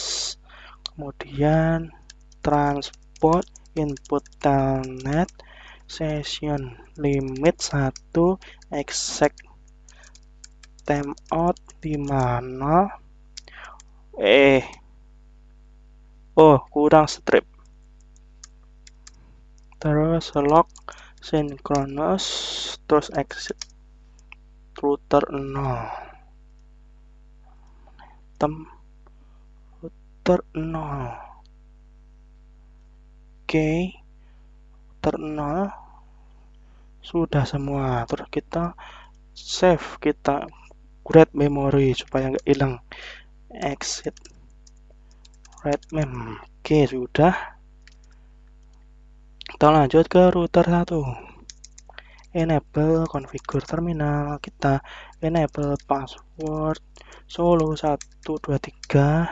kemudian transport input telnet session limit 1 exact timeout 50 kurang strip, terus log synchronous, terus exit router 0 router 0. Oke, router 0 sudah semua. Terus kita save, kita create memory supaya nggak hilang. Exit read mem. Oke, sudah. Kita lanjut ke router 1. Enable configure terminal, kita enable password solo 123,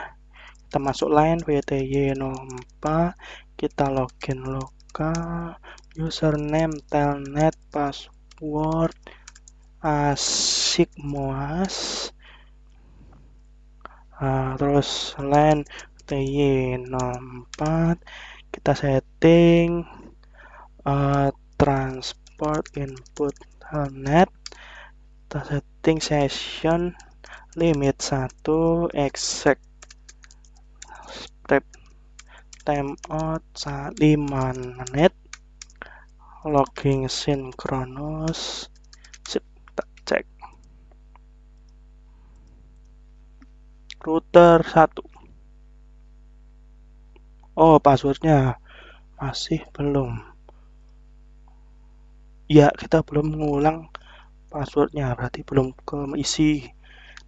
kita masuk line VTY04, kita login lokal, username telnet, password sigmoas, terus line VTY04, kita setting transport input telnet, kita setting session limit 1 exact step timeout 5 menit, logging synchronous. Sip, kita cek router 1. Passwordnya masih belum. Ya, kita belum mengulang passwordnya, berarti belum keisi.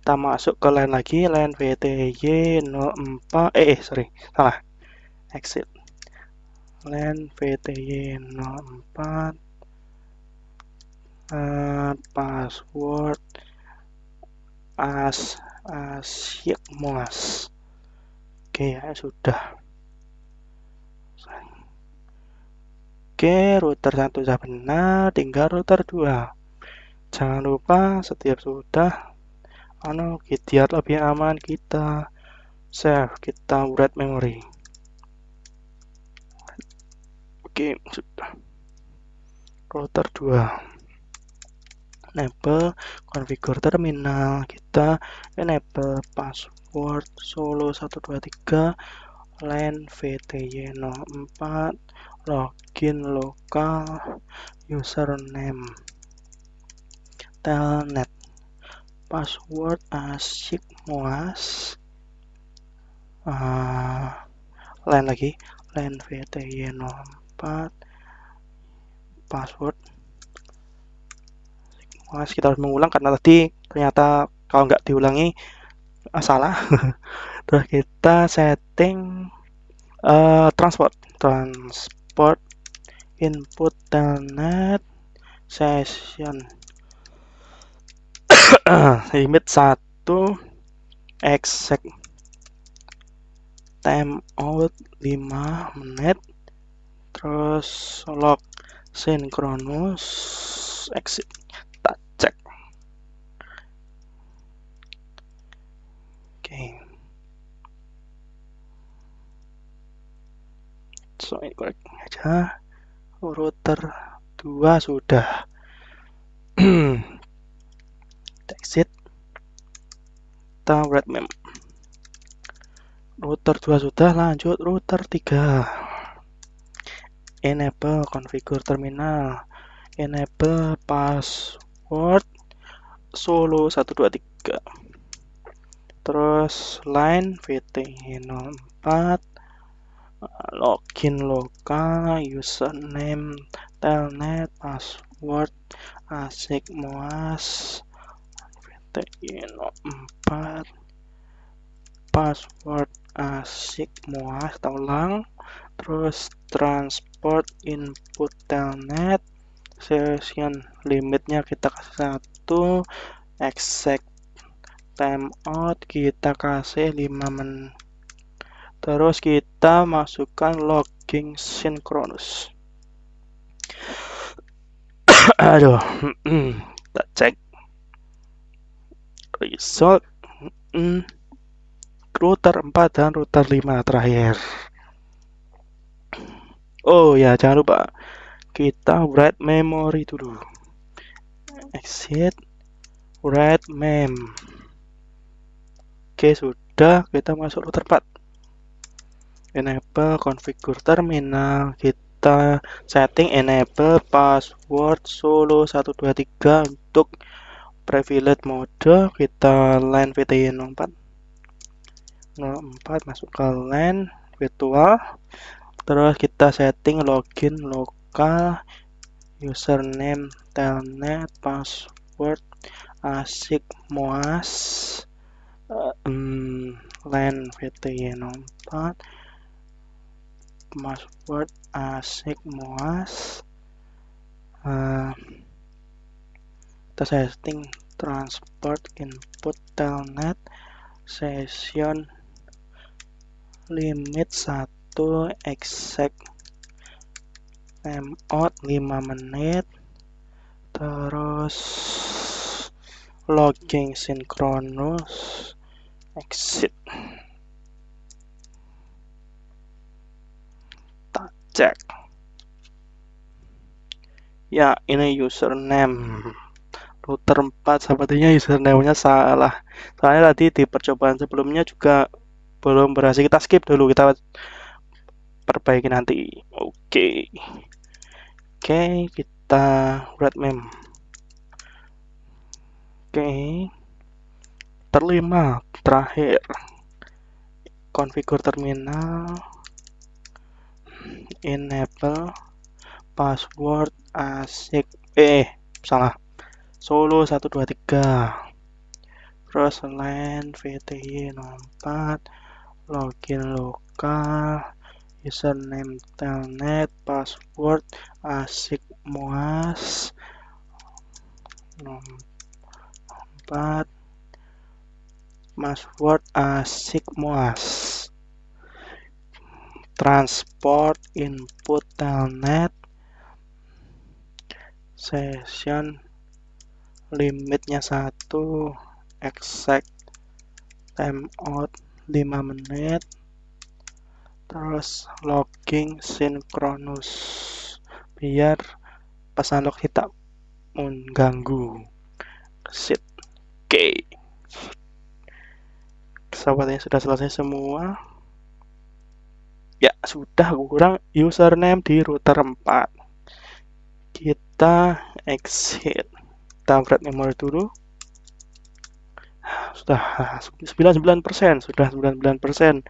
Kita masuk ke line lagi, line VTY04, salah, exit line VTY04, password sigmoas. Oke, ya sudah. Oke, router 1 sudah benar, tinggal router 2. Jangan lupa setiap sudah biar lebih aman kita save, kita write memory. Oke, sudah. Router 2. Enable configure terminal, kita enable password solo 123, line VTY04, login lokal, username telnet, password sigmoas, line lagi, line VTY04, password sigmoas. Kita harus mengulang karena tadi ternyata kalau nggak diulangi salah. Terus kita setting transport input telnet session limit 1 exact timeout 5 menit, terus log synchronous, exit, kita cek. Oke. So, ini korek aja. Router 2 sudah. Kita exit, kita write mem. Router 2 sudah, lanjut router 3. Enable configure terminal, enable password solo 123, terus line VTY04, login lokal, username telnet, password sigmoas, VTY04, password sigmoas, kita ulang, terus transport input telnet, session limitnya kita kasih 1, exact timeout kita kasih 5 menit. Terus kita masukkan logging synchronous. Aduh, kita cek result. Router 4 dan router 5 terakhir. Oh ya, jangan lupa kita write memory dulu. Exit, write mem. Oke, sudah, kita masuk router 4. Enable configure terminal. Kita setting enable password solo 123 untuk privilege mode. Kita LAN VTY 04 masuk ke LAN virtual. Terus kita setting login lokal, username telnet, password asik moas, LAN VTY 04, password asik moas, kita setting transport input telnet, session limit 1, exact timeout 5 menit, terus logging synchronous, exit. Kita cek. Ya, ini username router 4, sepertinya username-nya salah. Soalnya tadi di percobaan sebelumnya juga belum berhasil. Kita skip dulu, kita perbaiki nanti. Oke, kita write mem. Terlima terakhir, configure terminal, enable password asik salah, solo 123, terus LAN VTY 04, login lokal, username telnet, password asik moas 04, password asik moas, transport input telnet, session limitnya 1, exact timeout 5 menit, terus logging synchronous biar pesan log tidak mengganggu. Exit. Oke, sepertinya sudah selesai semua. Ya, sudah kurang username di router 4. Kita exit. Kita write memory dulu. Sudah 99%, sudah 99%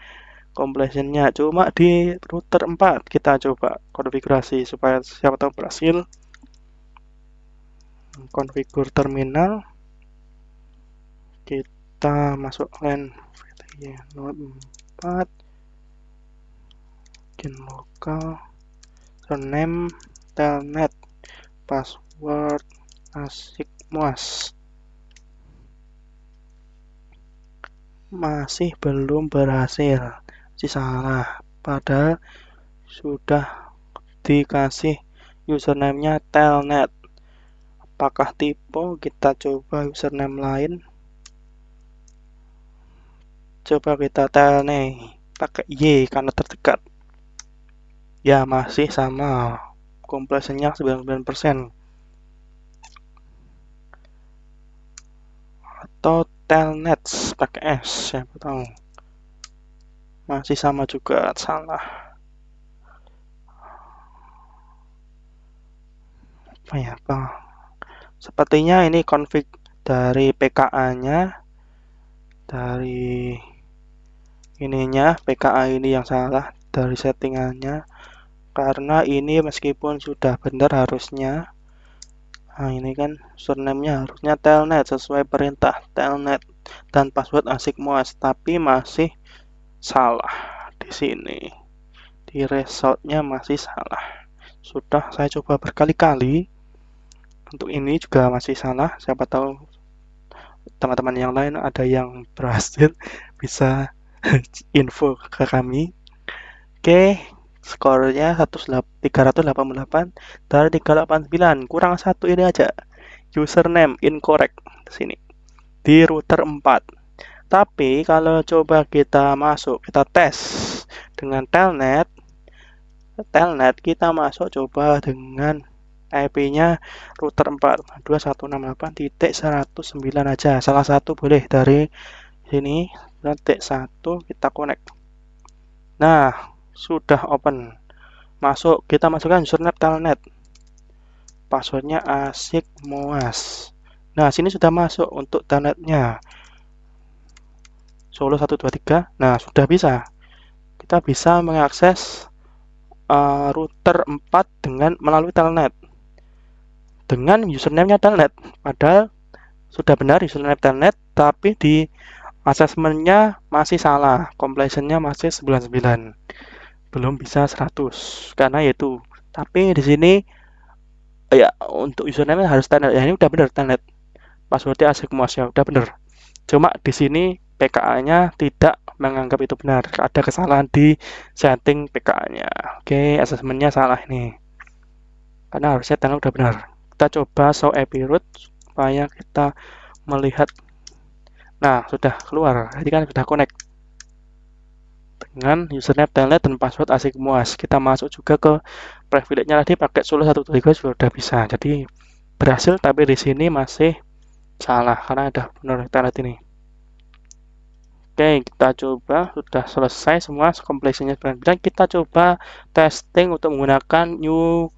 completionnya. Cuma di router 4 kita coba konfigurasi supaya siapa tahu berhasil. Konfigur terminal. Kita masuk LAN VTY 04, login lokal, username telnet, password asik moas. Masih belum berhasil, masih salah, padahal sudah dikasih username-nya telnet. Apakah typo? Kita coba username lain. Coba kita telnet pakai Y karena terdekat. Ya, masih sama, completionnya 99%. Atau telnet pakai S, siapa tahu. Masih sama juga, salah. Sepertinya ini config dari PKA-nya, dari ininya PKA ini yang salah dari settingannya. Karena ini meskipun sudah benar harusnya, nah ini kan username-nya harusnya telnet sesuai perintah telnet dan password asik moas, tapi masih salah di sini. Di resultnya masih salah. Sudah saya coba berkali-kali. Untuk ini juga masih salah. Siapa tahu teman-teman yang lain ada yang berhasil bisa info ke kami. Oke, Skornya 388 dari 389, kurang satu ini aja. Username incorrect sini di router 4. Tapi kalau coba kita masuk, kita tes dengan telnet, kita masuk coba dengan IP-nya router 4 2168.109 aja. Salah satu boleh dari sini. Titik 1 kita connect. Nah, sudah open. Masuk, kita masukkan username telnet. Passwordnya asik moas. Nah, sini sudah masuk untuk telnetnya. Solo 123. Nah, sudah bisa. Kita bisa mengakses router 4 dengan melalui telnet. Dengan username-nya telnet. Padahal sudah benar username telnet, tapi di assessment-nya masih salah. Completion-nya masih 99. Belum bisa 100 karena itu. Tapi di sini ya untuk username harus telnet. Ya ini udah benar telnet. Passwordnya asik muas ya udah benar. Cuma di sini PKA-nya tidak menganggap itu benar. Ada kesalahan di setting PKA-nya. Oke, assessment-nya salah ini. Karena harusnya telnet udah benar. Kita coba show IP root supaya kita melihat. Nah, sudah keluar. Jadi kan sudah connect dengan username telnet dan password asik muas. Kita masuk juga ke privilege-nya tadi pakai solo 123 sudah bisa. Jadi berhasil, tapi di sini masih salah karena ada benar telnet ini. Oke, kita coba sudah selesai semua completion-nya 99. Kita coba testing untuk menggunakan new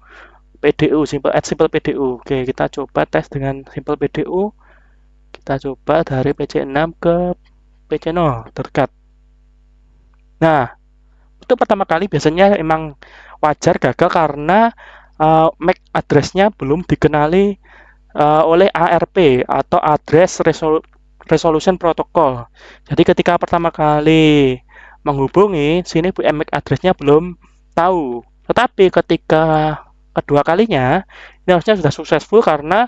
PDU, simple PDU. Oke, kita coba tes dengan simple PDU. Kita coba dari PC6 ke PC0 terdekat. Nah, itu pertama kali biasanya emang wajar gagal karena MAC address-nya belum dikenali oleh ARP atau Address Resolution Protocol. Jadi ketika pertama kali menghubungi, sini MAC address-nya belum tahu. Tetapi ketika kedua kalinya, ini harusnya sudah successful karena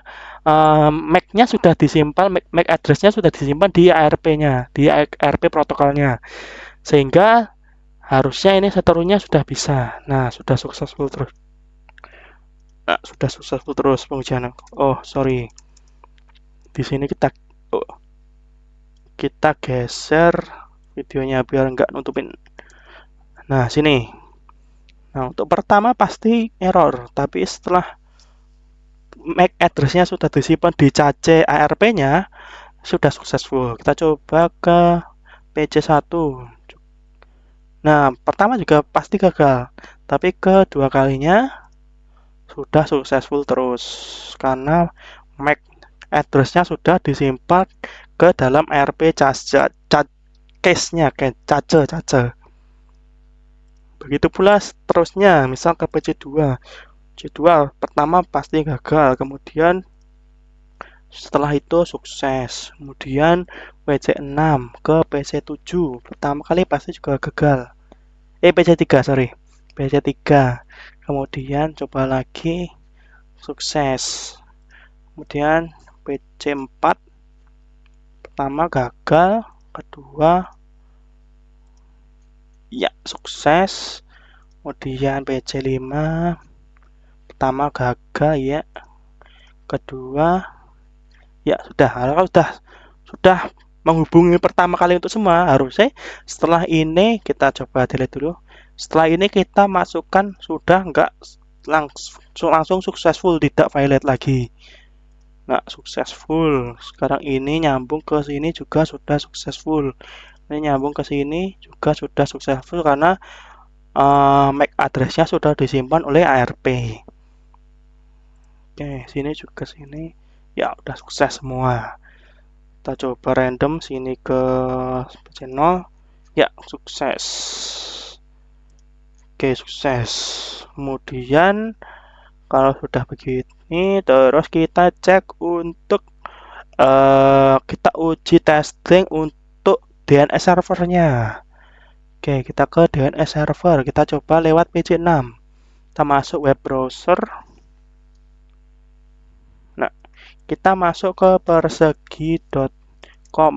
MAC-nya sudah disimpan, MAC address-nya sudah disimpan di ARP-nya, di ARP protokolnya. Sehingga harusnya ini seterusnya sudah bisa. Nah, sudah successful terus. Nah, sudah successful terus pengujian. Oh, sorry. Di sini kita geser videonya biar nggak nutupin. Nah, sini. Nah, untuk pertama pasti error, tapi setelah MAC address-nya sudah disimpan di cache ARP-nya, sudah successful. Kita coba ke PC1. Nah, pertama juga pasti gagal, tapi kedua kalinya sudah successful terus karena MAC address-nya sudah disimpan ke dalam ARP case-nya, cache. Begitu pula seterusnya, misal ke PC2. PC2 pertama pasti gagal, kemudian setelah itu sukses. Kemudian PC6 ke PC7. Pertama kali pasti juga gagal. PC3, sorry. PC3. Kemudian coba lagi sukses. Kemudian PC4 pertama gagal, kedua ya sukses. Kemudian PC5 pertama gagal ya, kedua ya sudah. Kalau sudah menghubungi pertama kali untuk semua, harusnya setelah ini kita coba delete dulu. Setelah ini kita masukkan sudah enggak langsung successful, tidak violate lagi. Nah, successful. Sekarang ini nyambung ke sini juga sudah successful. Ini nyambung ke sini juga sudah successful karena MAC address-nya sudah disimpan oleh ARP. Oke, sini juga sini. Ya, udah sukses semua. Kita coba random sini ke channel. Ya, sukses. Oke, sukses. Kemudian kalau sudah begini, terus kita cek untuk kita uji testing untuk DNS servernya. Oke, kita ke DNS server. Kita coba lewat PC6. Kita masuk web browser. Nah, kita masuk ke persegi.com.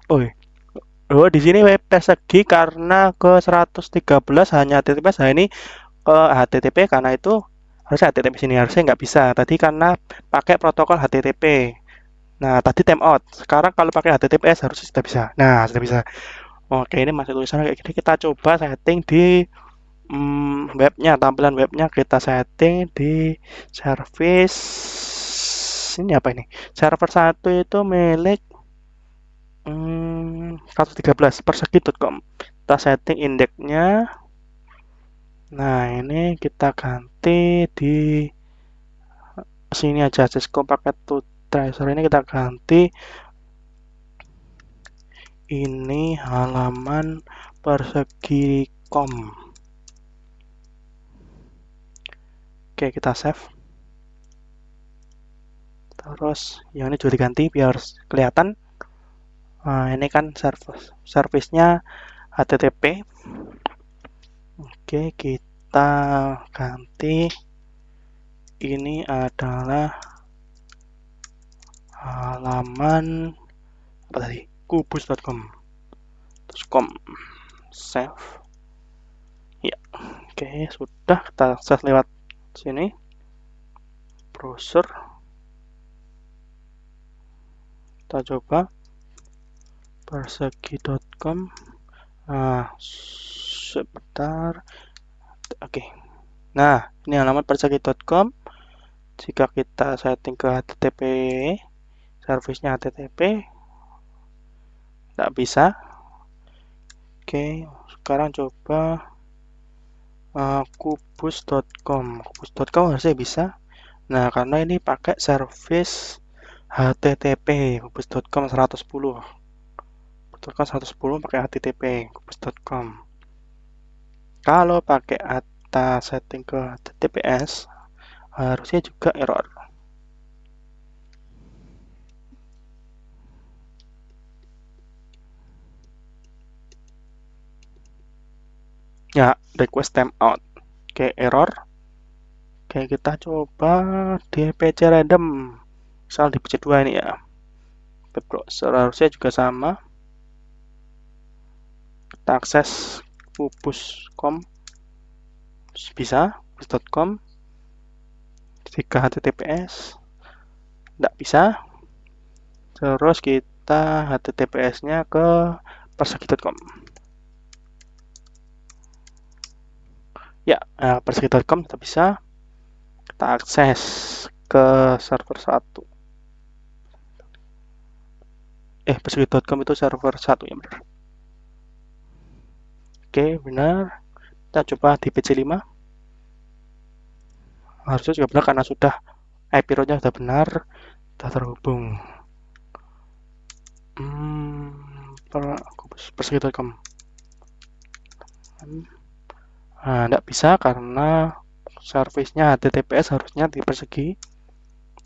Oh, di sini WP persegi karena ke 113 hanya HTTPS. Nah, ini ke HTTP karena itu harusnya HTTP sini harusnya nggak bisa. Tadi karena pakai protokol HTTP. Nah, tadi timeout. Sekarang kalau pakai HTTPS harusnya sudah bisa. Nah, sudah bisa. Oke, ini masih tulisan kayak gini. Kita coba setting di webnya, tampilan webnya kita setting di service. Ini apa ini? Server 1 itu milik 113 persegi.com. Kita setting indeksnya. Nah, ini kita ganti di sini aja, Cisco paket to tracer ini kita ganti. Ini halaman persegi.com. Oke, kita save. Terus yang ini juga diganti biar kelihatan. Nah, ini kan service-nya HTTP. Oke, kita ganti. Ini adalah halaman apa tadi? Kubus.com. Terus save. Ya, oke, sudah kita akses lewat sini. Browser. Kita coba persegi.com. Nah, sebentar. Oke. Nah, ini halaman persegi.com. Jika kita setting ke HTTP, servisnya HTTP, tidak bisa. Oke, sekarang coba kubus.com. Kubus.com harusnya bisa. Nah, karena ini pakai service HTTP kubus.com 110. Kubus.com 110 pakai HTTP kubus.com. Kalau pakai atas setting ke HTTPS harusnya juga error. Ya, request timeout. Oke, error. Oke, kita coba di PC random. Misal di PC 2 ini ya. Web browser harusnya juga sama. Kita akses kubus.com. Bisa, kubus.com. Jika HTTPS tidak bisa. Terus kita HTTPS-nya ke persegi.com. Ya, persegi.com tetap bisa. Kita akses ke server 1. Persegi.com itu server 1 ya benar. Oke, benar. Kita coba di PC 5. Harusnya juga benar karena sudah IP rootnya sudah benar, sudah terhubung. Persegi.com. Nah, tidak bisa karena servisnya HTTPS harusnya di persegi.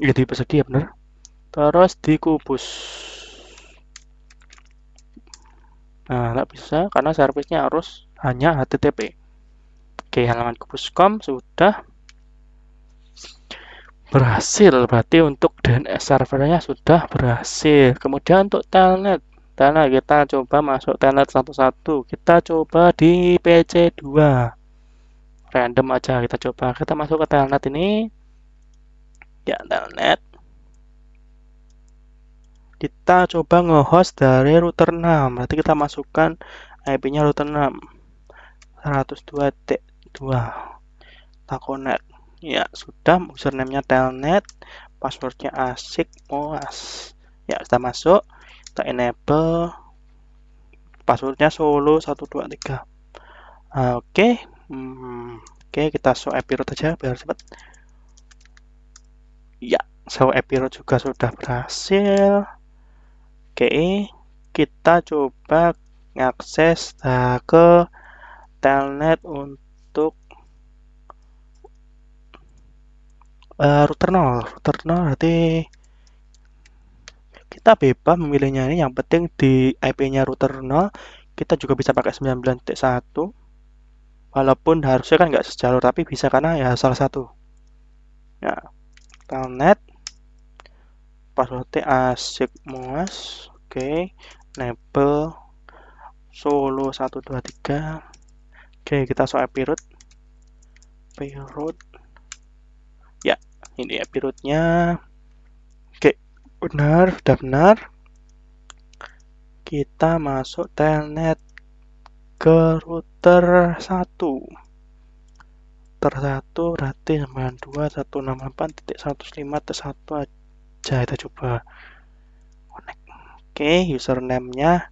Ya di persegi ya benar. Terus di kubus. Nah, tidak bisa karena servisnya harus hanya HTTP. Oke, halaman kubus.com sudah berhasil. Berarti untuk DNS servernya sudah berhasil. Kemudian untuk telnet. Telnet kita coba masuk telnet satu-satu. Kita coba di PC 2. Random aja kita coba. Kita masuk ke telnet ini. Ya, telnet. Kita coba nge-host dari router 6. Nanti kita masukkan IP-nya router 6. 102.2. Kita connect. Ya, sudah. Username-nya telnet. Passwordnya asik moas. Ya, kita masuk. Kita enable. Passwordnya solo 123. Oke. Oke, kita show IP root aja biar cepat. Ya, show IP root juga sudah berhasil. Oke, kita coba ngakses ke telnet untuk router 0. Router 0 berarti kita bebas memilihnya ini. Yang penting di IP-nya router 0 kita juga bisa pakai 19.1. Walaupun harusnya kan nggak sejalur tapi bisa karena ya salah satu. Ya, telnet passwordnya asik moas. Oke, enable solo 123. Oke, kita show IP root. Ya, ini IP rootnya. Oke, benar, sudah benar. Kita masuk telnet ke router 1. Router 1 berarti 92.168.105.1 aja, kita coba connect. Oke, username-nya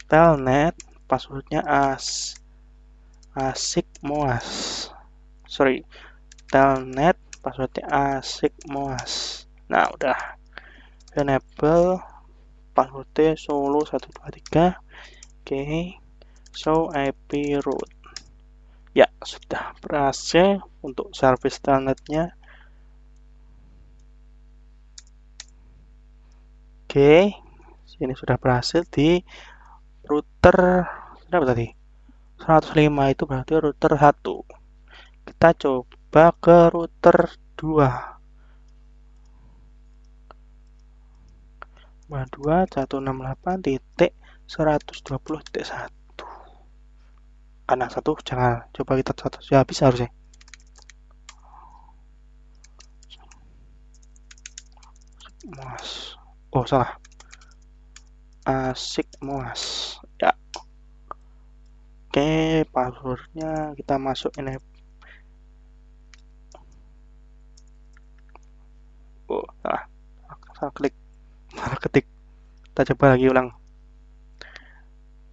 telnet, passwordnya asikmoas. Sorry, telnet passwordnya asikmoas. Nah, udah enable passwordnya solo 123. Oke, show IP root. Ya, sudah berhasil untuk service telnetnya. Oke, ini sudah berhasil di router berapa tadi? 105 itu berarti router 1. Kita coba ke router 2. 168.120.1. Anak satu jangan, coba kita satu ya, bisa harusnya. Moas. Oh, salah. Asik moas. Ya. Oke, passwordnya kita masuk ini. Oh, salah klik. Salah ketik. Kita coba lagi ulang.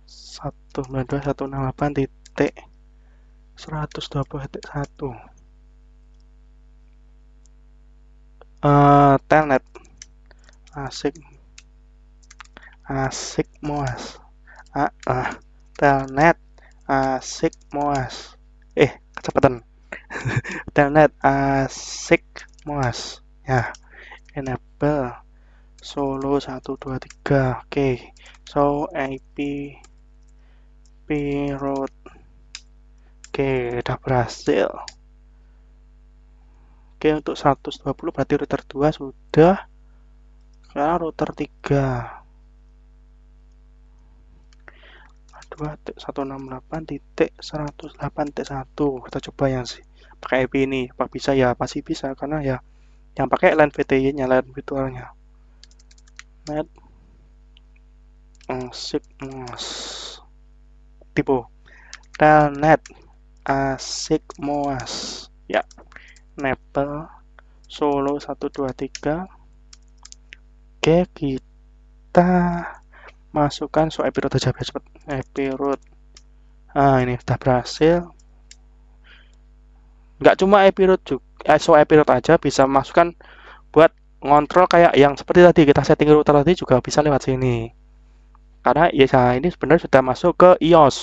192.168.120.1. Telnet asik moas. Telnet asik moas. Kecepatan. Telnet asik moas. Ya, enable solo 123. Oke, so IP root. Oke, udah berhasil. Oke, untuk 120 berarti router 2 sudah. Sekarang router 3. 2.168.108.1. Kita coba yang sih pakai IP ini. Apa bisa ya? Pasti bisa karena ya yang pakai LAN VTY-nya, LAN virtualnya. Net asikmoas. Tipe telnet asikmoas. Ya, enable solo 123. Oke, kita masukkan so IP root aja biar cepat. IP root. Nah, ini sudah berhasil. Nggak cuma IP root juga, so IP root aja bisa masukkan buat ngontrol kayak yang seperti tadi kita setting router tadi juga bisa lewat sini. Karena ya ini sebenarnya sudah masuk ke iOS.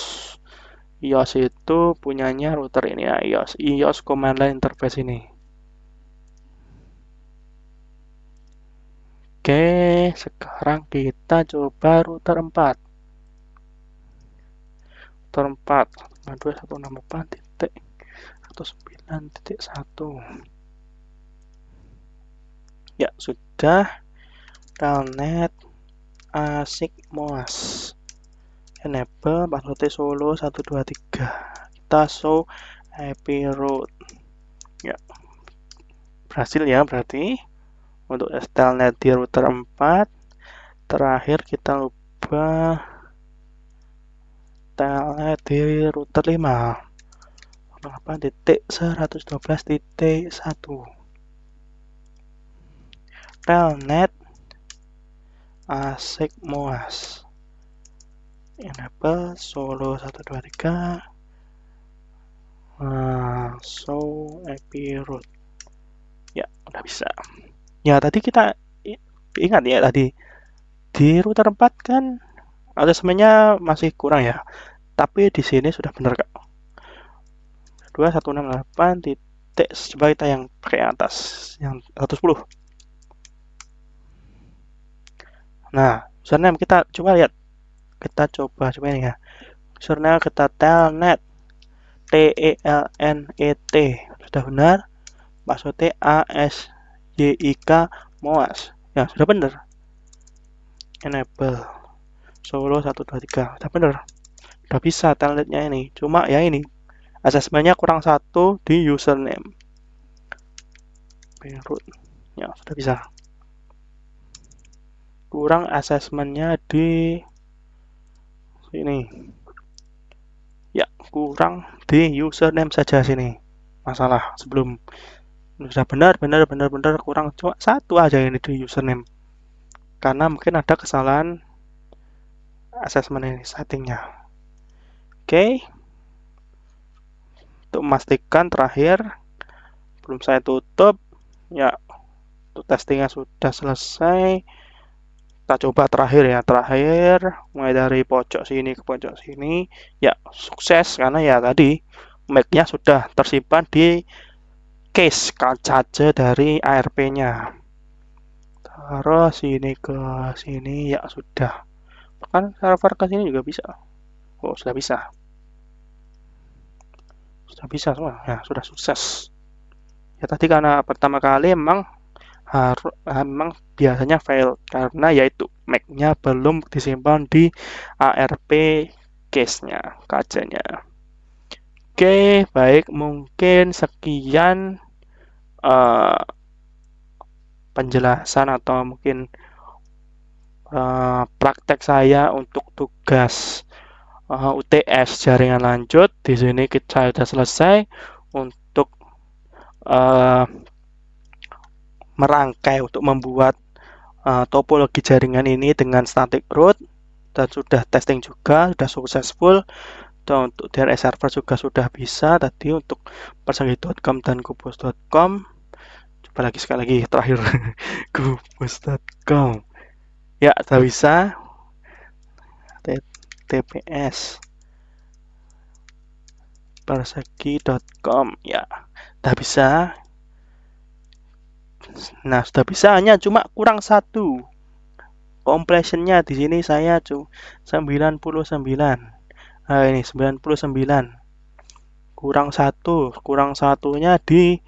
iOS itu punyanya router ini ya, iOS command line interface ini. Oke, sekarang kita coba router 4. Router 4 192.168.109.1. Ya, sudah. Telnet asikmoas. Enable password solo 123. Kita show IP root. Ya, berhasil ya berarti untuk telnet di router 4. Terakhir kita ubah telnet di router 5. 8.112.1. telnet asikmoas. Enable solo 123. Show IP root. Ya, udah bisa. Ya, tadi kita ingat ya tadi di router 4 kan adresnya masih kurang ya. Tapi di sini sudah benar Kak. 2168 titik, coba kita yang pakai atas yang 110. Nah, username kita coba lihat. Kita coba ini ya. Username kita telnet TELNET. Sudah benar. Passwordnya ASYIK moas. Ya, sudah benar. enable Solo 123. Udah bener, udah bisa template-nya ini. Cuma ya ini asesmennya kurang satu di username. Root. Ya, sudah bisa. Kurang asesmennya di sini. Ya, kurang di username saja sini. Masalah sebelum sudah benar kurang cuma satu aja ini di username. Karena mungkin ada kesalahan asesmen ini settingnya. Oke. Untuk memastikan terakhir belum saya tutup ya, untuk testingnya sudah selesai. Kita coba terakhir ya, mulai dari pojok sini ke pojok sini ya, sukses karena ya tadi Mac-nya sudah tersimpan di case cache dari ARP-nya. Terus sini ke sini ya sudah, kan server ke sini juga bisa. Oh, sudah bisa semua ya, sudah sukses ya. Tadi karena pertama kali memang biasanya fail karena yaitu Mac-nya belum disimpan di ARP case-nya, cache-nya. Oke, baik, mungkin sekian penjelasan atau mungkin praktek saya untuk tugas UTS jaringan lanjut. Di sini kita sudah selesai untuk merangkai untuk membuat topologi jaringan ini dengan static root, dan sudah testing juga, sudah successful. Dan untuk DNS server juga sudah bisa tadi untuk persegi.com dan kubus.com. Coba lagi sekali lagi terakhir kubus.com ya, sudah bisa. TPS persegi.com ya, sudah bisa. Nah, sudah bisa, hanya cuma kurang satu. Completionnya di sini saya 99. Nah, ini 99. Kurang satunya di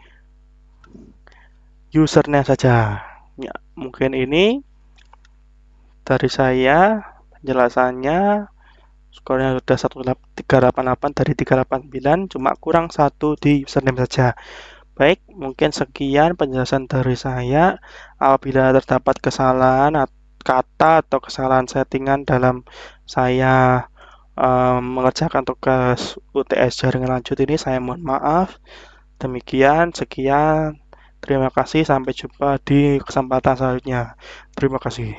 usernya saja. Ya, mungkin ini dari saya penjelasannya. Skornya sudah 388 dari 389, cuma kurang satu di username saja. Baik, mungkin sekian penjelasan dari saya. Apabila terdapat kesalahan kata atau kesalahan settingan dalam saya mengerjakan tugas UTS jaringan lanjut ini, saya mohon maaf. Demikian, sekian. Terima kasih, sampai jumpa di kesempatan selanjutnya. Terima kasih.